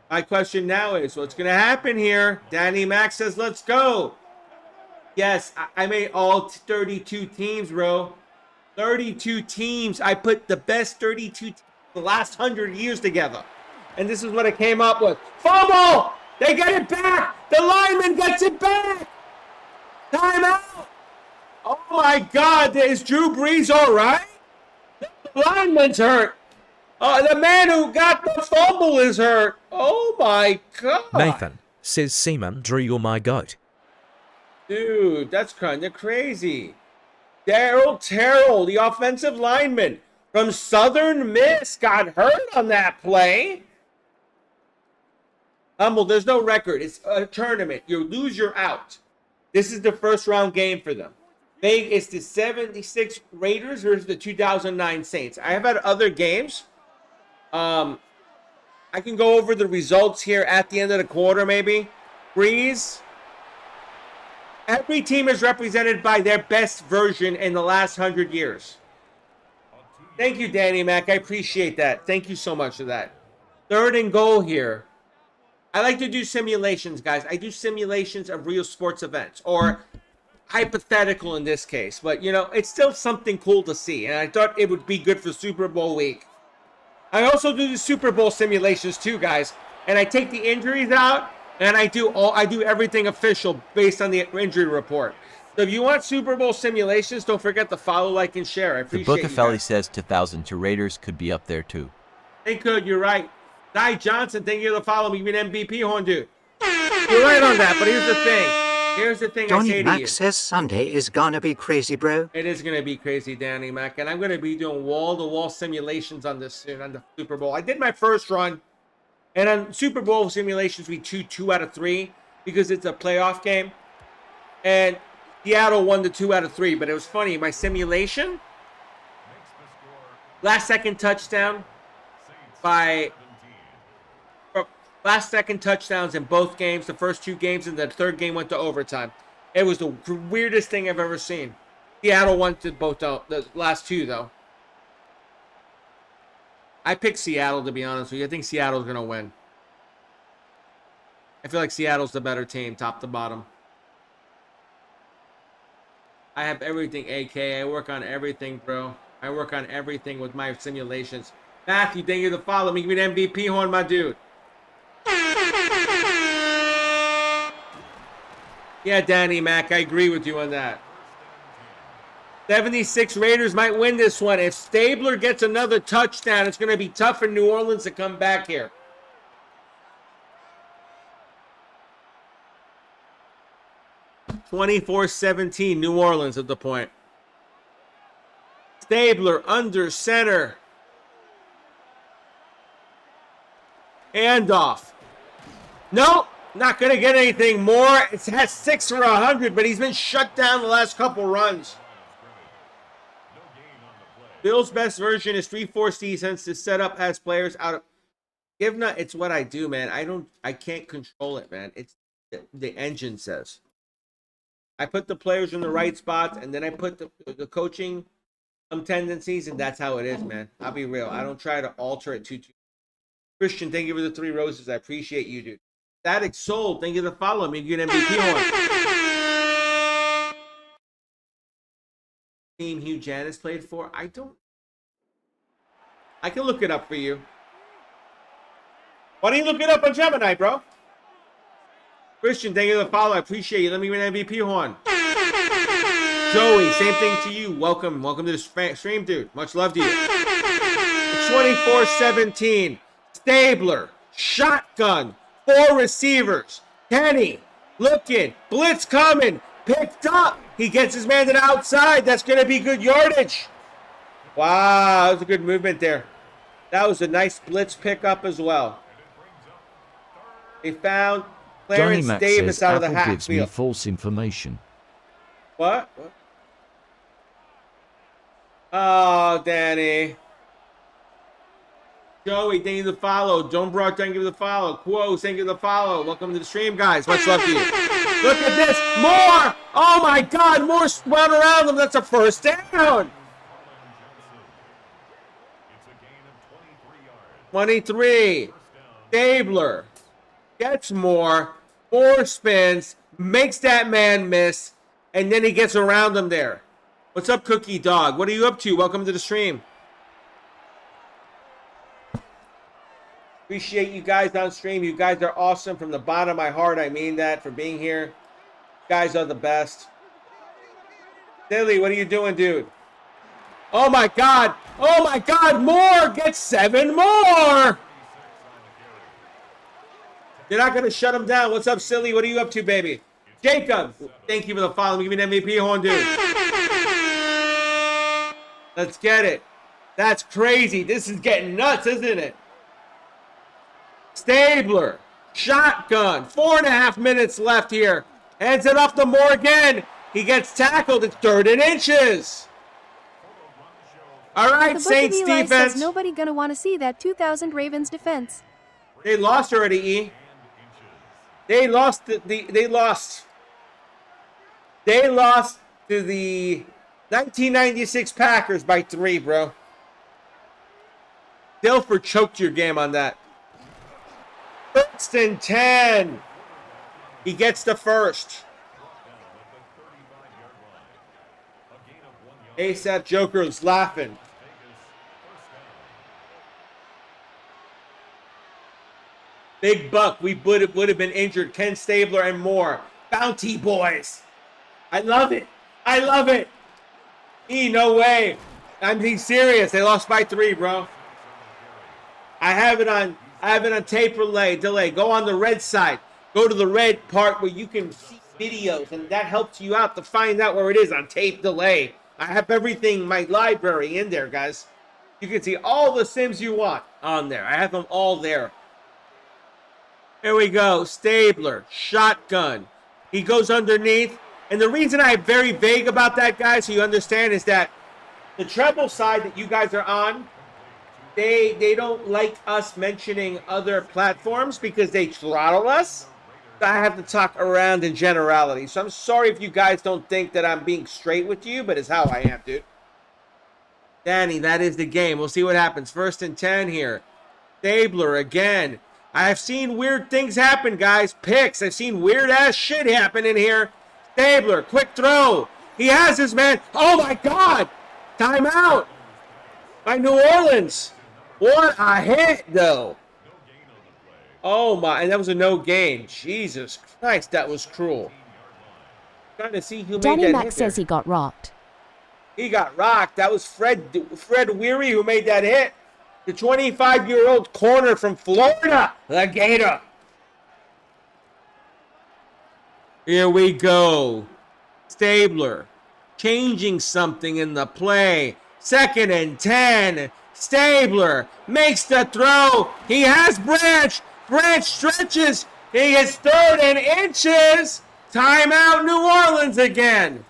My question now is, what's going to happen here? Danny Mac says, let's go. Yes, I made all 32 teams, bro. 32 teams. I put the best 32 teams the last 100 years together. And this is what I came up with. Fumble! They get it back! The lineman gets it back! Timeout! Oh my God, is Drew Brees all right? The lineman's hurt. The man who got the fumble is hurt. Oh my God. Nathan says, Seaman, Drew, you're my goat. Dude, that's kind of crazy. Daryl Terrell, the offensive lineman from Southern Miss, got hurt on that play. Humble, there's no record. It's a tournament. You lose, you're out. This is the first round game for them. It's the 76 Raiders versus the 2009 Saints. I have had other games. I can go over the results here at the end of the quarter, maybe. Breeze. Every team is represented by their best version in the last 100 years. Thank you, Danny Mac. I appreciate that. Thank you so much for that. 3rd and goal here. I like to do simulations, guys. I do simulations of real sports events, or hypothetical in this case. But, you know, it's still something cool to see. And I thought it would be good for Super Bowl week. I also do the Super Bowl simulations too, guys. And I take the injuries out, and I do everything official based on the injury report. So if you want Super Bowl simulations, don't forget to follow, like, and share. I appreciate The Book you of Felly guys. says 2,000 to Raiders could be up there too. They could, you're right. Ty Johnson, thank you for following me. You've been MVP, horn dude. You're right on that, but here's the thing. Here's the thing I say to you. Mac says Sunday is gonna be crazy, bro. It is going to be crazy, Danny Mac. And I'm going to be doing wall-to-wall simulations on this soon, on the Super Bowl. I did my first run. And on Super Bowl simulations, we do 2 out of 3 because it's a playoff game. And Seattle won the 2 out of 3. But it was funny. My simulation, last-second touchdown last-second touchdowns in both games, the first 2 games, and the 3rd game went to overtime. It was the weirdest thing I've ever seen. Seattle won to both, the last 2, though. I picked Seattle, to be honest with you. I think Seattle's going to win. I feel like Seattle's the better team, top to bottom. I have everything, AK. I work on everything, bro. I work on everything with my simulations. Matthew, thank you for following me. Give me an MVP horn, my dude. Yeah, Danny Mac, I agree with you on that. 76 Raiders might win this one. If Stabler gets another touchdown, it's going to be tough for New Orleans to come back here. (24-17) New Orleans at the point. Stabler under center. Handoff. Nope, not going to get anything more. It has 6 for 100, but he's been shut down the last couple runs. Bill's best version is 3-4 defense to set up as players out of Givna. It's what I do, man. I can't control it, man. It's the engine says. I put the players in the right spots, and then I put the coaching tendencies, and that's how it is, man. I'll be real. I don't try to alter it too. Christian, thank you for the 3 roses. I appreciate you, dude. Static Soul, thank you for following me. You get MVP horn. Team Hugh Janis played for? I can look it up for you. Why don't you look it up on Gemini, bro? Christian, thank you for the follow. I appreciate you. Let me win MVP horn. Joey, same thing to you. Welcome to the stream, dude. Much love to you. 24-17. Stabler, shotgun, 4 receivers. Kenny, looking, blitz coming, picked up. He gets his man to the outside. That's going to be good yardage. Wow, that was a good movement there. That was a nice blitz pickup as well. They found Clarence Davis out of the Apple gives me backfield. false information. What? Oh, Danny. Joey, thank you for the follow. John Brock, thank you for the follow. Quo, thank you for the follow. Welcome to the stream, guys. Much love to you. Look at this. More. Oh, my God. More spun around them. That's a first down. 23. Stabler gets more spins, makes that man miss, and then he gets around him there. What's up, Cookie Dog? What are you up to? Welcome to the stream. Appreciate you guys on stream. You guys are awesome from the bottom of my heart. I mean that, for being here. You guys are the best. Silly, what are you doing, dude? Oh, my God. Oh, my God. Moore gets 7 more. You're not going to shut him down. What's up, Silly? What are you up to, baby? Jacob, thank you for the follow. Let me give you an MVP horn, dude. Let's get it. That's crazy. This is getting nuts, isn't it? Stabler, shotgun, 4.5 minutes left here. Hands it off to Moore again. He gets tackled. It's 3rd and inches. All right, Saints defense. Nobody gonna want to see that 2000 Ravens defense. They lost already, E. They lost to the 1996 Packers by 3, bro. Dilfer choked your game on that. 1st and 10. He gets the first. ASAP Joker's laughing. Big Buck, we would have been injured. Ken Stabler and more. Bounty boys. I love it. I love it. E, no way. I'm being serious. They lost by 3, bro. I have it on tape delay. Go on the red side. Go to the red part where you can see videos, and that helps you out to find out where it is on tape delay. I have everything, my library in there, guys. You can see all the Sims you want on there. I have them all there. Here we go. Stabler, shotgun. He goes underneath. And the reason I'm very vague about that, guys, so you understand, is that the treble side that you guys are on, they don't like us mentioning other platforms because they throttle us. So I have to talk around in generality. So I'm sorry if you guys don't think that I'm being straight with you, but it's how I am, dude. Danny, that is the game. We'll see what happens. 1st and 10 here. Stabler again. I've seen weird things happen, guys. Picks. I've seen weird-ass shit happen in here. Stabler, quick throw. He has his man. Oh, my God. Timeout by New Orleans. What a hit, though. Oh, my. And that was a no gain. Jesus Christ, that was cruel. Trying to see who Danny made that Mac hit says there. he got rocked. He got rocked. That was Fred Weary who made that hit. The 25-year-old corner from Florida, the Gator. Here we go. Stabler changing something in the play. 2nd and 10. Stabler makes the throw. He has Branch. Branch stretches. He is 3rd and inches. Timeout, New Orleans again.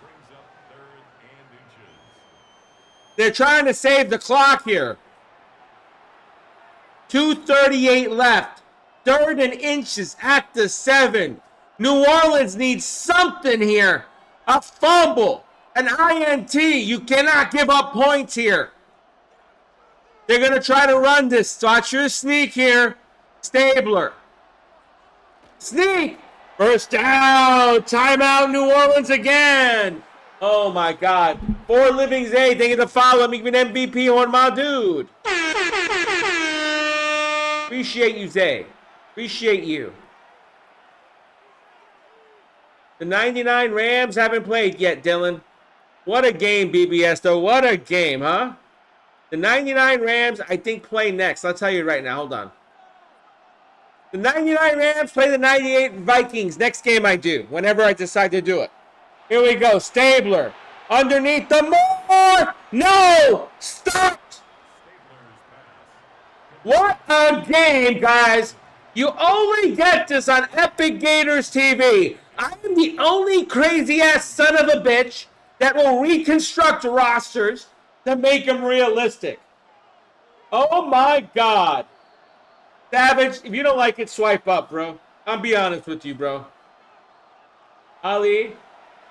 They're trying to save the clock here. 2:38 left. 3rd and inches at the 7. New Orleans needs something here. A fumble. An INT. You cannot give up points here. They're going to try to run this. Watch your sneak here. Stabler. Sneak. First down. Timeout, New Orleans again. Oh, my God. 4 Living Zay. Thank you to follow. Make me an MVP on my dude. Appreciate you, Zay. Appreciate you. The 99 Rams haven't played yet, Dylan. What a game, BBS, though. What a game, huh? The 99 Rams, I think, play next. I'll tell you right now. Hold on. The 99 Rams play the 98 Vikings. Next game I do, whenever I decide to do it. Here we go. Stabler. Underneath the more. No! Stop! What a game, guys. You only get this on Epic Gators TV. I am the only crazy-ass son of a bitch that will reconstruct rosters to make them realistic. Oh, my God. Savage, if you don't like it, swipe up, bro. I'll be honest with you, bro. Ali,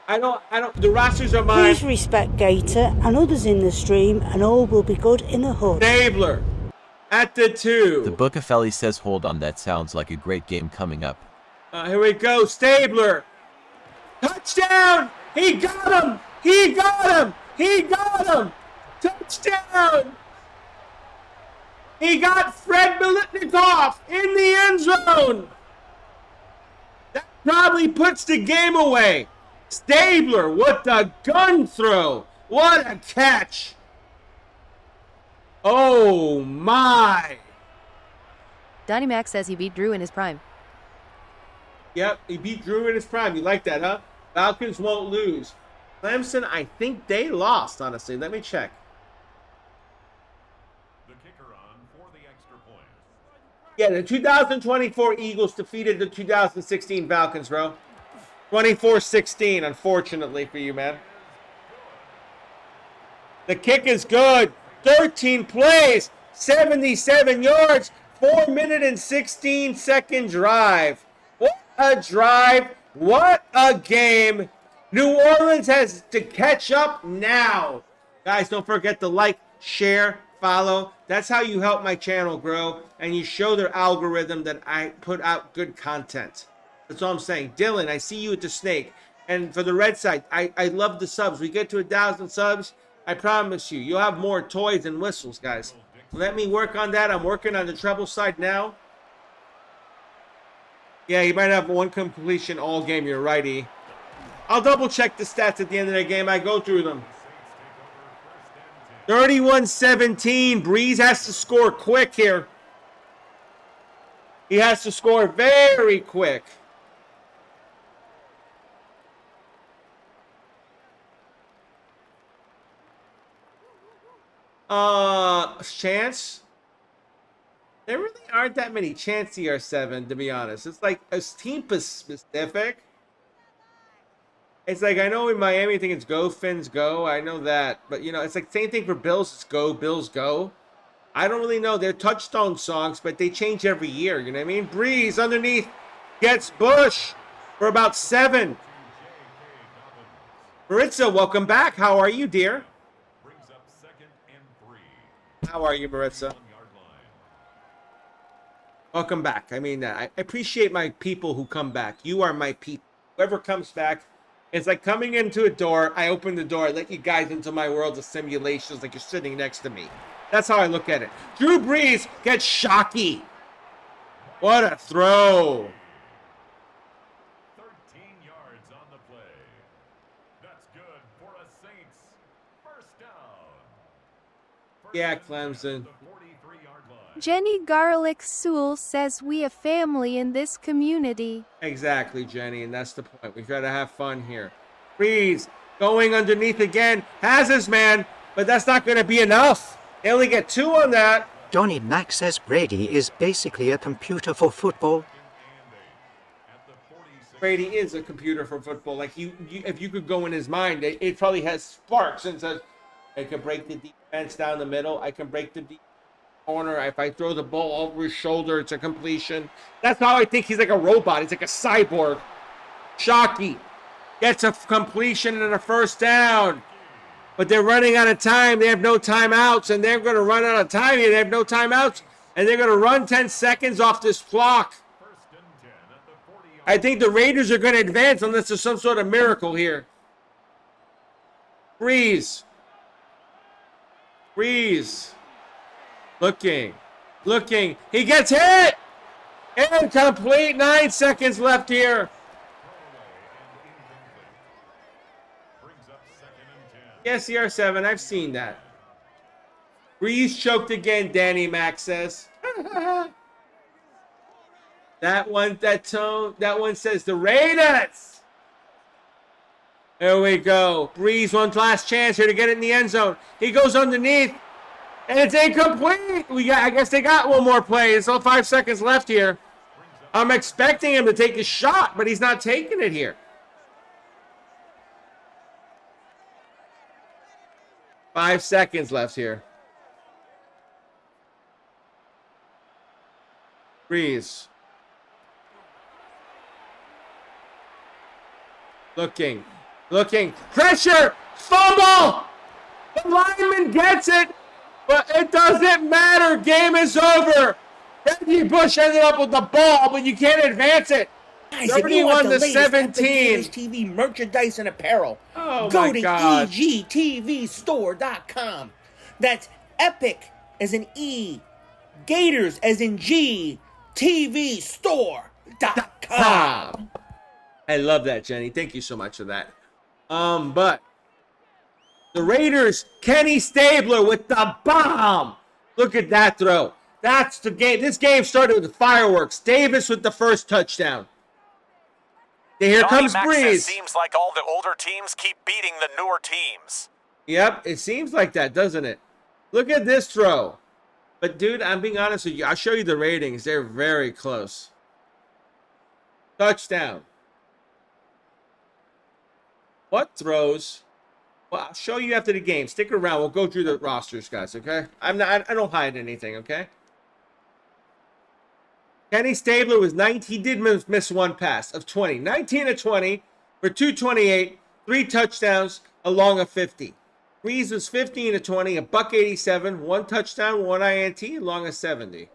I don't, the rosters are mine. Please respect Gator and others in the stream, and all will be good in the hood. Stabler at the 2. The Book of Felly says, hold on, that sounds like a great game coming up. Here we go, Stabler. Touchdown! He got him! He got him! He got him! Touchdown! He got Fred Biletnikoff in the end zone! That probably puts the game away. Stabler, what a gun throw! What a catch! Oh my! Donnie Mac says he beat Drew in his prime. Yep, he beat Drew in his prime. You like that, huh? Falcons won't lose. Clemson, I think they lost, honestly. Let me check. The kicker on for the extra point. Yeah, the 2024 Eagles defeated the 2016 Falcons, bro. 24-16, unfortunately for you, man. The kick is good. 13 plays, 77 yards, 4-minute and 16-second drive. What a drive. What a game. New Orleans has to catch up now. Guys, don't forget to like, share, follow. That's how you help my channel grow, and you show their algorithm that I put out good content. That's all I'm saying. Dylan, I see you at the Snake. And for the red side, I love the subs. We get to 1,000 subs, I promise you, you'll have more toys and whistles, guys. Let me work on that. I'm working on the treble side now. Yeah, he might have one completion all game. You're righty. I'll double check the stats at the end of the game. I go through them. 31-17. Brees has to score quick here. He has to score very quick. Chance? There really aren't that many chance CR7, to be honest. It's like a team specific. It's like, I know in Miami, I think it's go, Fins, go. I know that. But, you know, it's like same thing for Bills. It's go, Bills, go. I don't really know. They're touchstone songs, but they change every year. You know what I mean? Breeze underneath gets Bush for about 7. Maritza, welcome back. How are you, dear? How are you, Maritza? Welcome back. I mean, I appreciate my people who come back. You are my people. Whoever comes back, it's like coming into a door. I open the door. I let you guys into my world of simulations like you're sitting next to me. That's how I look at it. Drew Brees gets shocky. What a throw. 13 yards on the play. That's good for a Saints first down. Yeah, Clemson. Jenny Garlic Sewell says we a family in this community. Exactly, Jenny, and that's the point. We try to have fun here. Breeze going underneath again. Has his man, but that's not going to be enough. They only get 2 on that. Donnie Mac says Brady is basically a computer for football. Brady is a computer for football. Like if you could go in his mind, it probably has sparks and says, I can break the defense down the middle. I can break the corner. If I throw the ball over his shoulder, it's a completion. That's how I think he's like a robot. He's like a cyborg. Shockey gets a completion and a first down. But they're running out of time. They have no timeouts, and they're going to run out of time here. They have no timeouts, and they're going to run 10 seconds off this clock. I think the Raiders are going to advance unless there's some sort of miracle here. Breeze. Looking. He gets hit! Incomplete. 9 seconds left here. Yeah, CR7, I've seen that. Brees choked again, Danny Mac says. that one says the Raiders. There we go. Brees, one last chance here to get it in the end zone. He goes underneath, and it's incomplete. I guess they got one more play. It's all 5 seconds left here. I'm expecting him to take a shot, but he's not taking it here. 5 seconds left here. Brees. Looking. Pressure! Fumble! The lineman gets it, but it doesn't matter. Game is over. Reggie Bush ended up with the ball, but you can't advance it. Guys, if you want the latest 17. Epic Gators TV merchandise and apparel, go to God. egtvstore.com. That's Epic as in E, Gators as in G, tvstore.com. I love that, Jenny. Thank you so much for that. But the Raiders, Kenny Stabler with the bomb. Look at that throw. That's the game. This game started with the fireworks. Davis with the first touchdown. Here comes Brees. It seems like all the older teams keep beating the newer teams. Yep, it seems like that, doesn't it? Look at this throw. But, dude, I'm being honest with you. I'll show you the ratings. They're very close. Touchdown. What throws? Well, I'll show you after the game. Stick around. We'll go through the rosters, guys, okay? I don't hide anything, okay? Kenny Stabler was 19. He did miss one pass of 20. 19 of 20 for 228, 3 touchdowns, along a 50. Brees was 15 of 20, a $187, 1 touchdown, 1 INT, along a 70.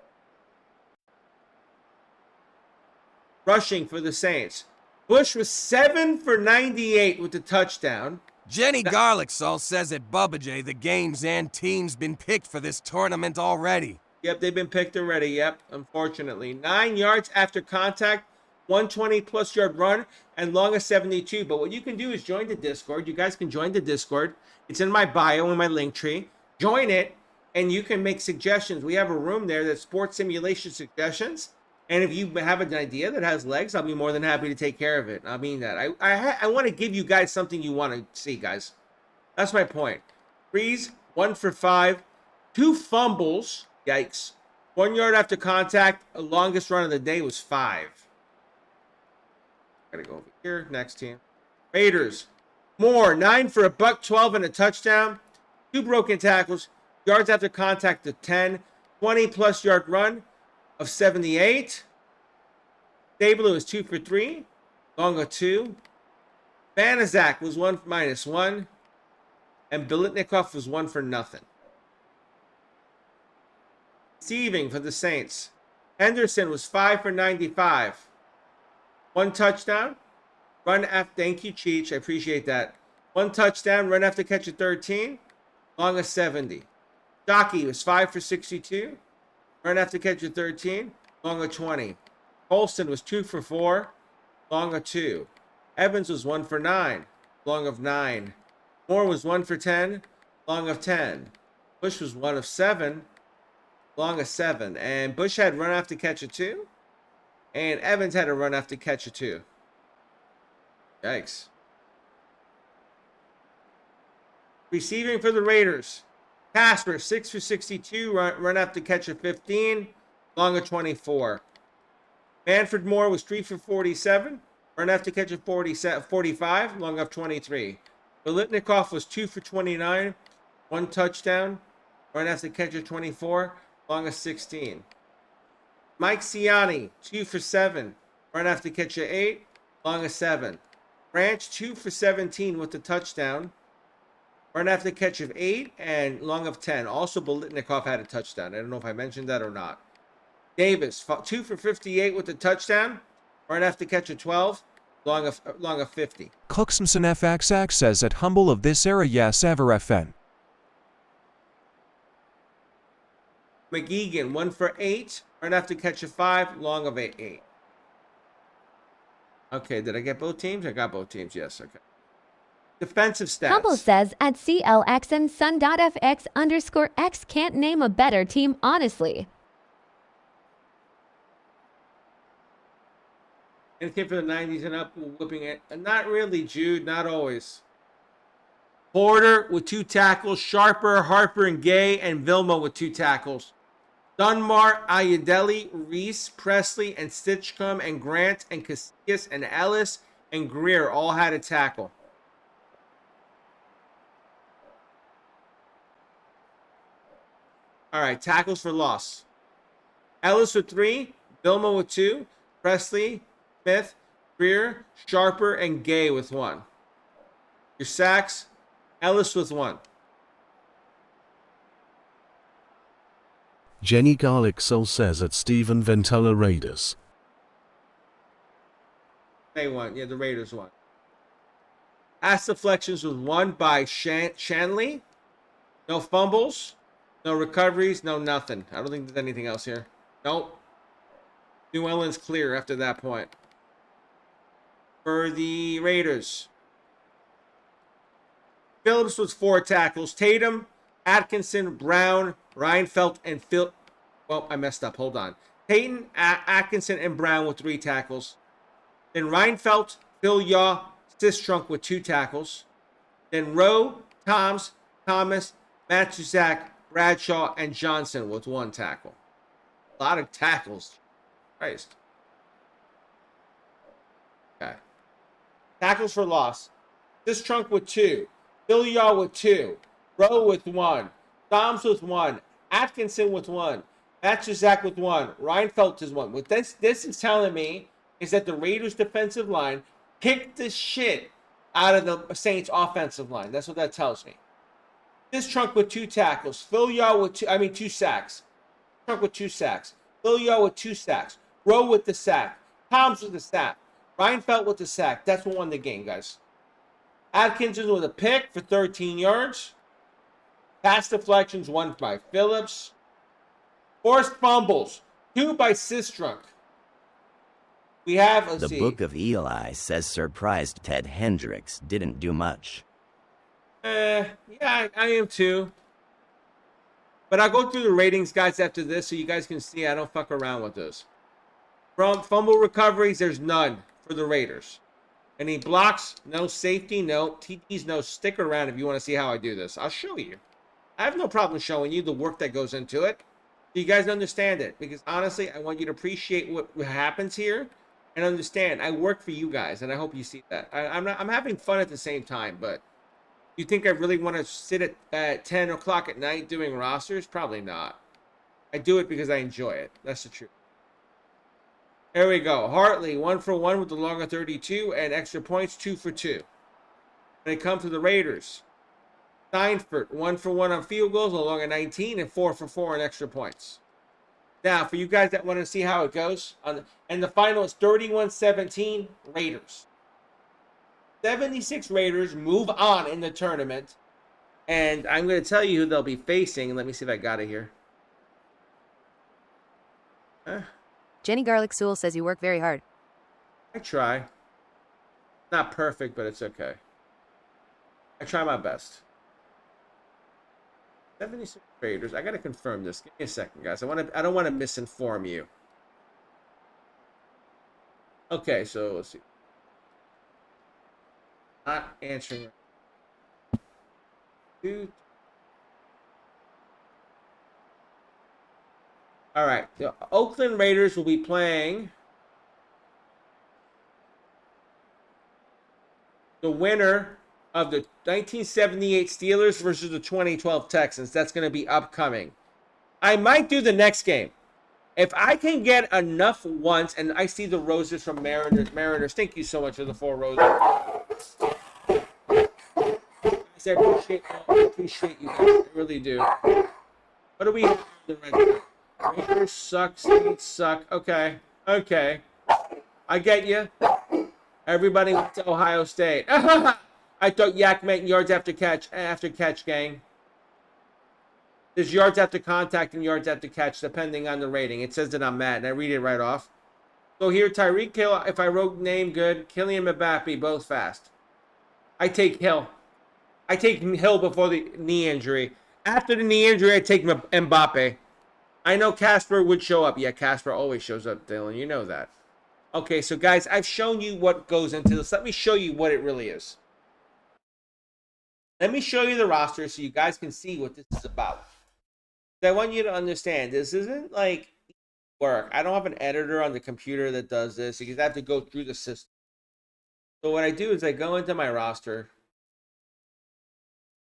Rushing for the Saints. Bush was 7 for 98 with the touchdown. Jenny Garlic Sauce says at Bubba J, the games and teams been picked for this tournament already. Yep, they've been picked already. Yep, unfortunately. 9 yards after contact, 120-plus yard run, and long as 72. But what you can do is join the Discord. You guys can join the Discord. It's in my bio in my link tree. Join it, and you can make suggestions. We have a room there that's sports simulation suggestions. And if you have an idea that has legs, I'll be more than happy to take care of it. I mean that. I want to give you guys something you want to see, guys. That's my point. Brees, 1 for 5. 2 fumbles. Yikes. 1 yard after contact. The longest run of the day was 5. Gotta go over here. Next team. Raiders. Moore, 9 for a $112 and a touchdown. 2 broken tackles. Yards after contact of 10. 20-plus yard run of 78. Stabler was 2 for 3. Long of 2. Banaszak was 1 -1. And Biletnikoff was 1 for nothing. Receiving for the Saints. Henderson was 5 for 95. 1 touchdown. Run after, thank you, Cheech. I appreciate that. 1 touchdown, run after catch of 13. Long of 70. Jockey was 5 for 62. Run after catch of 13. Long of 20. Colston was 2 for 4. Long of 2. Evans was 1 for 9. Long of 9. Moore was 1 for 10. Long of 10. Bush was 1 of 7. Long of 7. And Bush had run after catch of 2. And Evans had a run after catch of 2. Yikes. Receiving for the Raiders. Casper, 6 for 62. Run after catch of 15. Long of 24. Manfred Moore was 3 for 47. Run after catch of 45. Long of 23. Biletnikoff was 2 for 29. 1 touchdown. Run after catch of 24. Long of 16. Mike Ciani, 2 for 7. Run after catch of 8. Long of 7. Branch, 2 for 17 with the touchdown. Run after catch of 8 and long of 10. Also, Biletnikoff had a touchdown. I don't know if I mentioned that or not. Davis, 2 for 58 with the touchdown. Run after catch of 12. Long of 50. Cooksamson FXX says at humble of this era, yes, ever FN. McGeegan, 1 for 8. Run after catch of 5. Long of 8. Okay, did I get both teams? I got both teams, yes, okay. Defensive stats. Humble says at CLXNSun.FX_X can't name a better team, honestly. Anything for the 90s and up, whipping it. And not really, Jude. Not always. Porter with 2 tackles. Sharper, Harper, and Gay, and Vilma with 2 tackles. Dunbar, Ayadelli, Reese, Presley, and Stitchcomb, and Grant, and Casillas, and Ellis, and Greer all had a tackle. All right, tackles for loss. Ellis with 3, Vilma with 2, Presley, Smith, Greer, Sharper, and Gay with 1. Your sacks, Ellis with 1. Jenny Garlic Soul says at Steven Ventura Raiders. They won. Yeah, the Raiders won. Pass deflections was 1 by Shanley. No fumbles. No recoveries. No nothing. I don't think there's anything else here. Nope. New Orleans clear after that point. For the Raiders. Phillips was 4 tackles. Tatum, Atkinson, Brown, Reinfeldt, and Phil. Well, I messed up. Hold on. Peyton, Atkinson, and Brown with 3 tackles. Then Reinfeldt, Phil Yaw, Sistrunk with 2 tackles. Then Rowe, Thomas, Matuzak, Bradshaw, and Johnson with 1 tackle. A lot of tackles. Christ. Okay. Tackles for loss. Sistrunk with 2. Phil Yaw with 2. Rowe with 1. Thomas with 1. Atkinson with 1. Matuzak with 1. Reinfeldt is 1. What this is telling me is that the Raiders defensive line kicked the shit out of the Saints offensive line. That's what that tells me. This trunk with 2 tackles. Phil Yaw with 2 sacks. Trunk with 2 sacks. Phil Yaw with 2 sacks. Rowe with the sack. Toms with the sack. Reinfeldt with the sack. That's what won the game, guys. Atkinson with a pick for 13 yards. Pass deflections, 1 by Phillips. Forced fumbles, 2 by Sistrunk. We have, let's The see. Book of Eli says surprised Ted Hendricks didn't do much. Yeah, I am too. But I'll go through the ratings, guys, after this so you guys can see I don't fuck around with this. From fumble recoveries, there's none for the Raiders. Any blocks? No. Safety? No. TDs? No. Stick around if you want to see how I do this. I'll show you. I have no problem showing you the work that goes into it. So you guys understand it. Because honestly, I want you to appreciate what happens here and understand. I work for you guys, and I hope you see that. I'm having fun at the same time, but you think I really want to sit at 10 o'clock at night doing rosters? Probably not. I do it because I enjoy it. That's the truth. There we go. Hartley, 1 for 1 with the longer 32 and extra points, 2 for 2. When it comes to the Raiders, Steinfurt, 1 for 1 on field goals, a longer 19, and 4 for 4 on extra points. Now, for you guys that want to see how it goes, and the final is 31-17 Raiders. 76 Raiders move on in the tournament, and I'm going to tell you who they'll be facing. Let me see if I got it here. Jenny Garlic Sewell says you work very hard. I try. Not perfect, but it's okay. I try my best. 76 Raiders. I gotta confirm this. Give me a second, guys. I don't want to misinform you. Okay, so let's see. Not answering. 2. All right, the Oakland Raiders will be playing the winner of the 1978 Steelers versus the 2012 Texans. That's going to be upcoming. I might do the next game. If I can get enough once, and I see the roses from Mariners. Thank you so much for the 4 roses. I appreciate you guys. I really do. What do we have in the red zone? Raiders suck, Saints suck. Okay. I get you. Everybody went to Ohio State. I thought yak meant yards after catch, gang. There's yards after contact and yards after catch, depending on the rating. It says it on Madden. I read it right off. So here, Tyreek Hill, if I wrote name good, Kylian Mbappe, both fast. I take Hill. I take Hill before the knee injury. After the knee injury, I take Mbappe. I know Casper would show up. Yeah, Casper always shows up, Dylan. You know that. Okay, so guys, I've shown you what goes into this. Let me show you what it really is. Let me show you the roster so you guys can see what this is about. I want you to understand, this isn't like work. I don't have an editor on the computer that does this because I have to go through the system. So what I do is I go into my roster.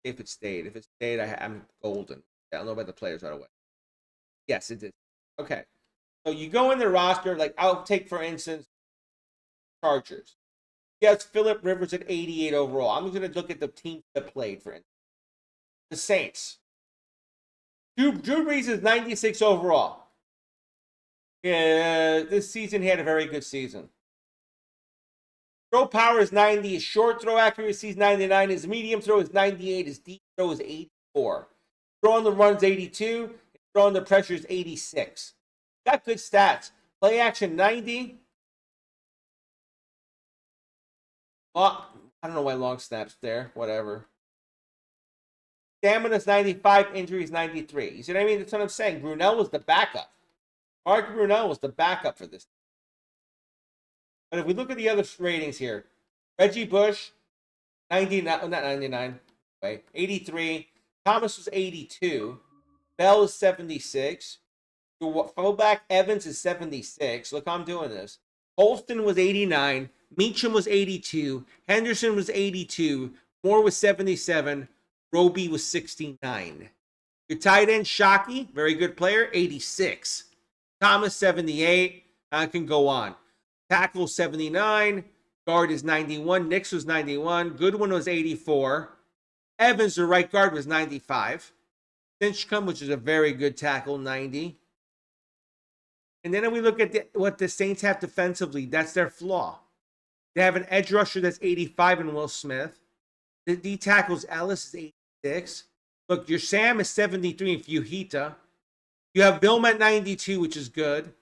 If it stayed. If it stayed, I'm golden. I don't know about the players right away. Yes, it did. Okay. So you go in the roster, like I'll take, for instance, Chargers. Yes, Phillip Rivers at 88 overall. I'm going to look at the teams that played, for instance. The Saints. Drew Brees is 96 overall. Yeah, this season he had a very good season. Throw power is 90. His short throw accuracy is 99. His medium throw is 98. His deep throw is 84. Throw on the run is 82. Throw on the pressure is 86. Got good stats. Play action 90. Oh, I don't know why long snaps there. Whatever. Stamina is 95. Injury is 93. You see what I mean? That's what I'm saying. Brunell was the backup. Mark Brunell was the backup for this. But if we look at the other ratings here, Reggie Bush, 99, not 99, wait, 83. Thomas was 82. Bell is 76. Fullback Evans is 76. Look how I'm doing this. Holston was 89. Meacham was 82. Henderson was 82. Moore was 77. Roby was 69. Your tight end, Shockey, very good player, 86. Thomas, 78. I can go on. Tackle, 79. Guard is 91. Nix was 91. Goodwin was 84. Evans, the right guard, was 95. Finchcombe, which is a very good tackle, 90. And then we look at what the Saints have defensively. That's their flaw. They have an edge rusher that's 85 in Will Smith. The D tackles, Ellis is 86. Look, your Sam is 73 in Fujita. You have Bill at 92, which is good.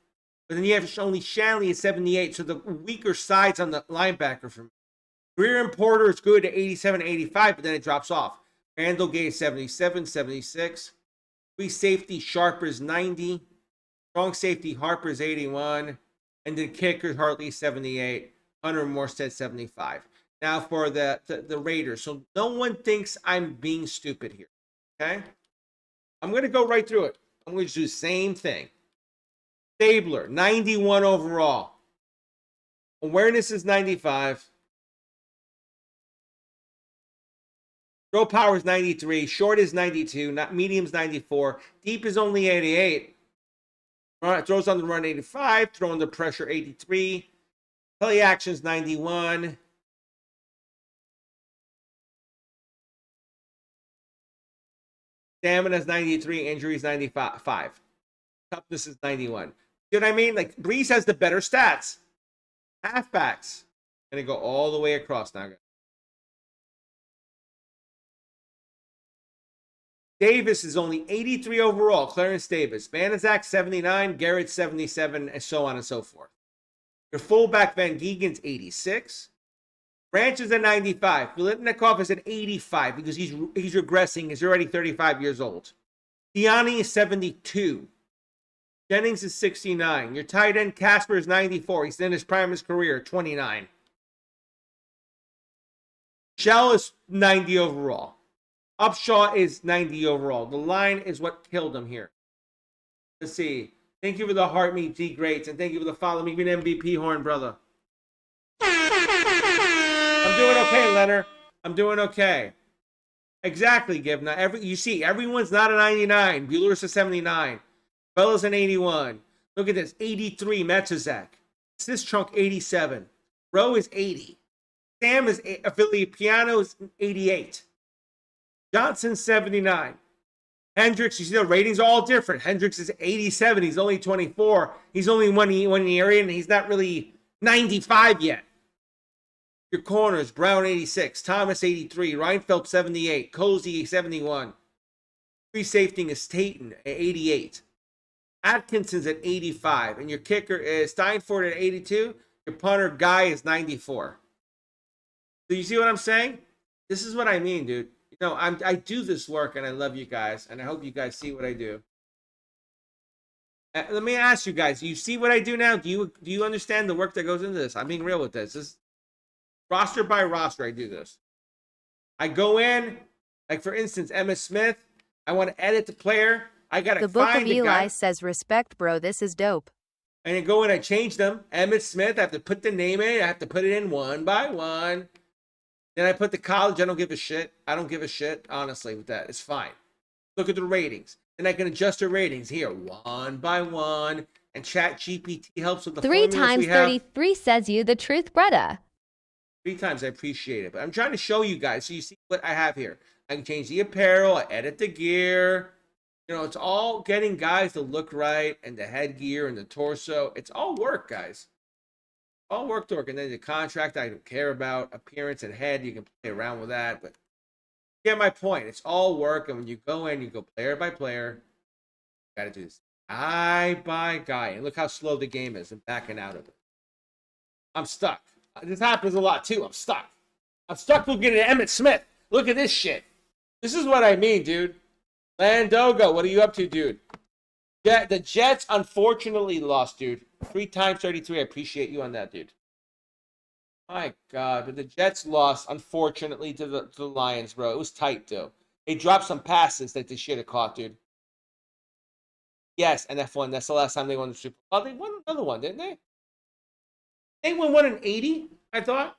But then you have only Shanley at 78. So the weaker sides on the linebacker for me. Greer and Porter is good at 87, 85, but then it drops off. Randall Gay is 77, 76. Free safety, Sharper is 90. Strong safety, Harper is 81. And then kicker, Hartley 78. Hunter Morstead 75. Now for the Raiders. So no one thinks I'm being stupid here. Okay? I'm going to go right through it. I'm going to do the same thing. Stabler, 91 overall. Awareness is 95. Throw power is 93. Short is 92. Medium is 94. Deep is only 88. Throws on the run 85. Throw under pressure 83. Play action is 91. Stamina is 93. Injury is 95. Toughness is 91. You know what I mean? Like, Brees has the better stats. Halfbacks. Going to go all the way across now, guys. Davis is only 83 overall. Clarence Davis. Banaszak 79. Garrett 77. And so on and so forth. Your fullback Van Geegan's 86. Branch is at 95. Filipnikov is at 85 because he's regressing. He's already 35 years old. Tiani is 72. Jennings is 69. Your tight end Casper is 94. He's in his prime of his career, 29. Shell is 90 overall. Upshaw is 90 overall. The line is what killed him here. Let's see. Thank you for the heart meet, G Greats, and thank you for the follow me, MVP horn, brother. I'm doing okay, Leonard. I'm doing okay. Exactly, Givna. You see, everyone's not a 99. Bueller's a 79. Bella's an 81. Look at this. 83, Metzazak. This chunk, 87. Rowe is 80. Sam is affiliate. Piano is 88. Johnson, 79. Hendricks, you see the ratings are all different. Hendricks is 87. He's only 24. He's only one year in, and he's not really 95 yet. Your corners, Brown 86, Thomas 83, Reinfeldt 78, Cozy 71. Free safety is Tatum at 88. Atkinson's at 85. And your kicker is Steinford at 82. Your punter Guy is 94. So you see what I'm saying? This is what I mean, dude. You know, I do this work, and I love you guys, and I hope you guys see what I do. Let me ask you guys: do you see what I do now? Do you understand the work that goes into this? I'm being real with this. This roster by roster, I do this. I go in, like for instance, Emmitt Smith. I want to edit the player. I gotta The Book of find the Eli guy. says, respect, bro. This is dope. And I go in, I change them. Emmitt Smith, I have to put the name in. I have to put it in one by one. Then I put the college. I don't give a shit. I don't give a shit, honestly, with that. It's fine. Look at the ratings. Then I can adjust the ratings here one by one. And ChatGPT helps with the 3 formulas times we have. 33 says you the truth, Bretta. 3 times, I appreciate it. But I'm trying to show you guys so you see what I have here. I can change the apparel. I edit the gear. You know, it's all getting guys to look right, and the headgear and the torso. It's all work, guys. All work to work. And then the contract, I don't care about. Appearance and head, you can play around with that. But you get my point. It's all work. And when you go in, you go player by player. You got to do this guy by guy. And look how slow the game is. I'm backing out of it. I'm stuck. This happens a lot, too. I'm stuck. I'm stuck looking at Emmitt Smith. Look at this shit. This is what I mean, dude. Landogo, what are you up to, dude? The Jets unfortunately lost, dude. 3 times 33. I appreciate you on that, dude. My God, but the Jets lost, unfortunately, to the Lions, bro. It was tight, though. They dropped some passes that they should have caught, dude. Yes, and F1. That's the last time they won the Super Bowl. Oh, they won another one, didn't they? They won one in 80, I thought.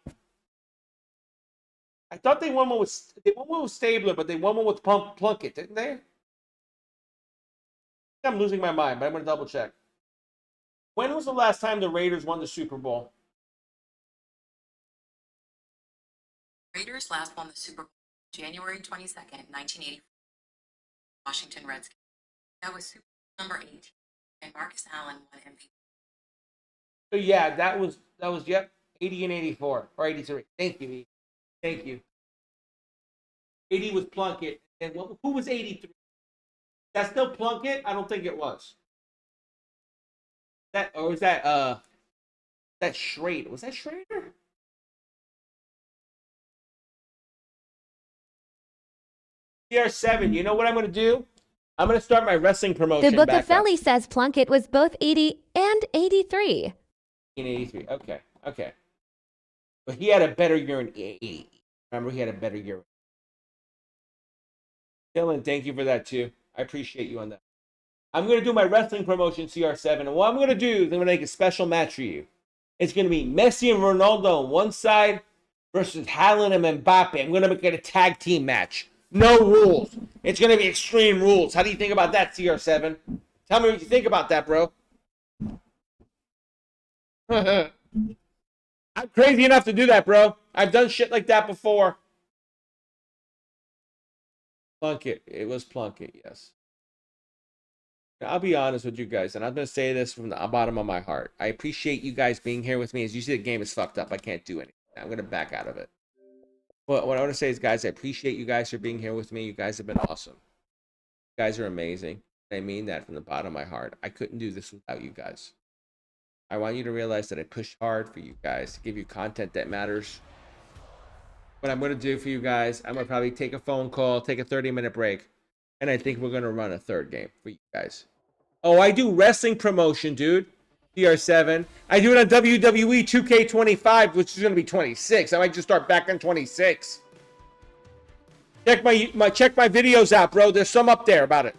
I thought they won one with Stabler, but they won one with Plunkett, didn't they? I'm losing my mind, but I'm going to double check. When was the last time the Raiders won the Super Bowl? Raiders last won the Super Bowl January 22nd, 1984. Washington Redskins. That was Super Bowl number 18, and Marcus Allen won MVP. So yeah, that was yep, 80 and 84 or 83. Thank you, E. Thank you. 80 was Plunkett, and who was 83? That's still Plunkett? I don't think it was. That or was that Schrader? Was that Schrader? CR7. You know what I'm going to do? I'm going to start my wrestling promotion. The Book back of Felly says Plunkett was both 80 and 83. In 83. Okay. But he had a better year in 80. Remember, he had a better year. Dylan, thank you for that too. I appreciate you on that. I'm going to do my wrestling promotion, CR7. And what I'm going to do is I'm going to make a special match for you. It's going to be Messi and Ronaldo on one side versus Haaland and Mbappe. I'm going to make it a tag team match. No rules. It's going to be extreme rules. How do you think about that, CR7? Tell me what you think about that, bro. I'm crazy enough to do that, bro. I've done shit like that before. Plunkett. It was Plunkett, yes. Now, I'll be honest with you guys, and I'm going to say this from the bottom of my heart. I appreciate you guys being here with me. As you see, the game is fucked up. I can't do anything. I'm going to back out of it. But what I want to say is, guys, I appreciate you guys for being here with me. You guys have been awesome. You guys are amazing. I mean that from the bottom of my heart. I couldn't do this without you guys. I want you to realize that I push hard for you guys to give you content that matters. What I'm going to do for you guys, I'm going to probably take a phone call, take a 30-minute break, and I think we're going to run a third game for you guys. Oh, I do wrestling promotion, dude. CR7. I do it on WWE 2K25, which is going to be 26. I might just start back on 26. Check my videos out, bro. There's some up there about it.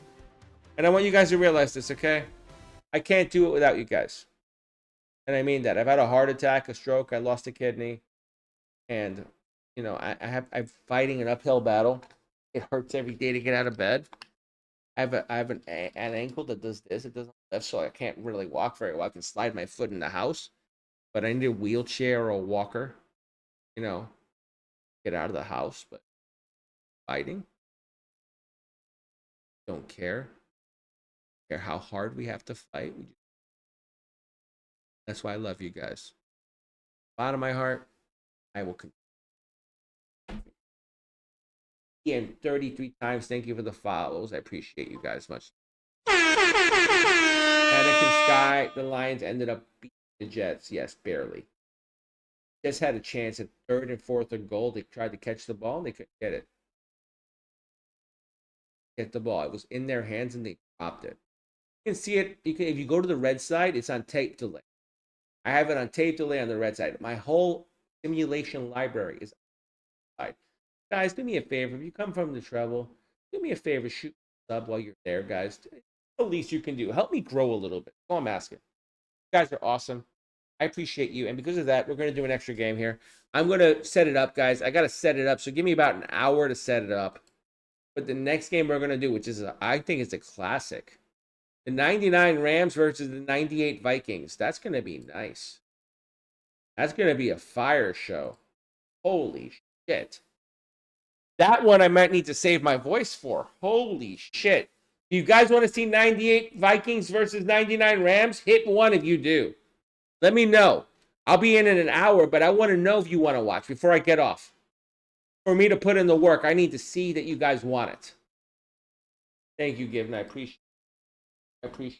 And I want you guys to realize this, okay? I can't do it without you guys. And I mean that. I've had a heart attack, a stroke, I lost a kidney. And, you know, I'm fighting an uphill battle. It hurts every day to get out of bed. I have an ankle that does this. It doesn't lift, so I can't really walk very well. I can slide my foot in the house, but I need a wheelchair or a walker, you know, get out of the house. But fighting, don't care how hard we have to fight. That's why I love you guys. Bottom of my heart, I will continue. And 33 times, thank you for the follows. I appreciate you guys much. Anakin Sky, the Lions ended up beating the Jets. Yes, barely. just had a chance at 3rd and 4th and goal. They tried to catch the ball and they couldn't get it. Get the ball. It was in their hands and they dropped it. You can see it. If you go to the red side, it's on tape delay. I have it on tape delay on the red side. My whole simulation library is on the side. Guys, do me a favor. If you come from the treble, do me a favor. Shoot a sub while you're there, guys. The least you can do. Help me grow a little bit. That's all I'm asking. You guys are awesome. I appreciate you. And because of that, we're going to do an extra game here. I'm going to set it up, guys. I got to set it up. So give me about an hour to set it up. But the next game we're going to do, which is, I think it's a classic. The 99 Rams versus the 98 Vikings. That's going to be nice. That's going to be a fire show. Holy shit. That one I might need to save my voice for. Holy shit. Do you guys want to see 98 Vikings versus 99 Rams? Hit 1 if you do. Let me know. I'll be in an hour, but I want to know if you want to watch before I get off. For me to put in the work, I need to see that you guys want it. Thank you, Given. I appreciate it.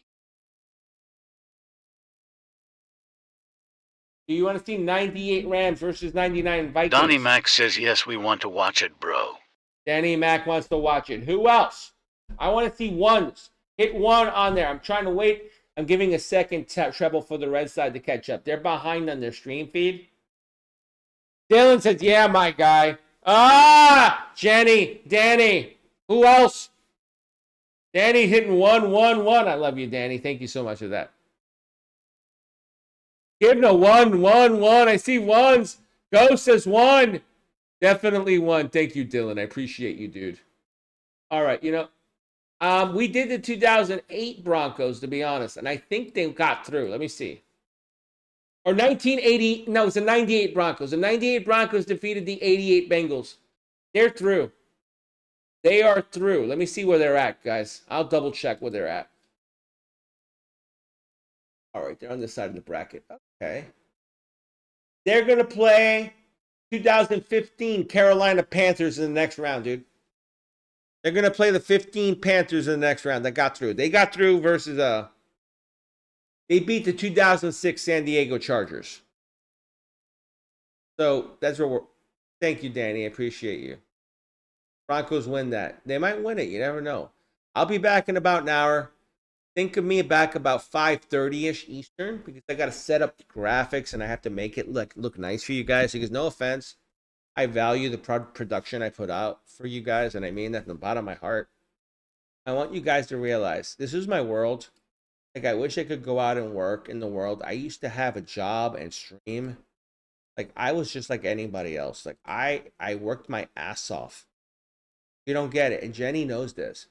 Do you want to see 98 Rams versus 99 Vikings? Donnie Mac says, yes, we want to watch it, bro. Danny Mac wants to watch it. Who else? I want to see ones. Hit 1 on there. I'm trying to wait. I'm giving a second treble for the red side to catch up. They're behind on their stream feed. Dylan says, yeah, my guy. Ah, Jenny, Danny. Who else? Danny hitting 1, 1, 1. I love you, Danny. Thank you so much for that. Give him a 1, 1, 1. I see ones. Ghost says 1. Definitely 1. Thank you, Dylan. I appreciate you, dude. All right, we did the 2008 Broncos, to be honest, and I think they got through. Let me see. Or 1980. No, it's the 98 Broncos. The 98 Broncos defeated the 88 Bengals. They're through. They are through. Let me see where they're at, guys. I'll double check where they're at. All right, they're on this side of the bracket. Okay. They're going to play 2015 Carolina Panthers in the next round, dude. They're going to play the 15 Panthers in the next round. That got through. They got through versus they beat the 2006 San Diego Chargers. So that's where we're. Thank you, Danny. I appreciate you. Broncos win that. They might win it. You never know. I'll be back in about an hour. Think of me back about 5:30-ish Eastern because I got to set up the graphics and I have to make it look nice for you guys. Because no offense, I value the production I put out for you guys, and I mean that from the bottom of my heart. I want you guys to realize this is my world. Like, I wish I could go out and work in the world. I used to have a job and stream. Like, I was just like anybody else. Like, I worked my ass off. You don't get it. And Jenny knows this.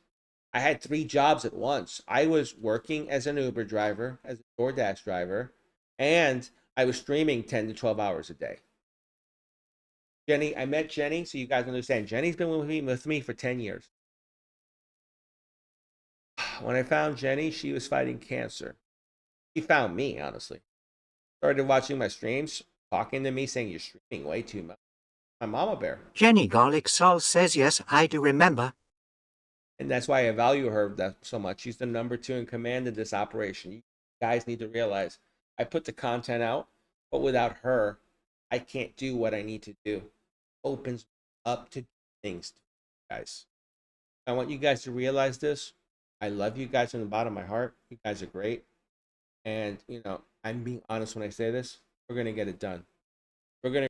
I had 3 jobs at once. I was working as an Uber driver, as a DoorDash driver, and I was streaming 10 to 12 hours a day. Jenny, I met Jenny, so you guys understand. Jenny's been with me for 10 years. When I found Jenny, she was fighting cancer. She found me, honestly. Started watching my streams, talking to me, saying, you're streaming way too much. My mama bear. Jenny Garlic Sauce says, yes, I do remember. And that's why I value her that so much. She's the number 2 in command of this operation. You guys need to realize I put the content out, but without her, I can't do what I need to do. Opens up to things, guys. I want you guys to realize this. I love you guys from the bottom of my heart. You guys are great. And, I'm being honest when I say this. We're going to get it done. We're going to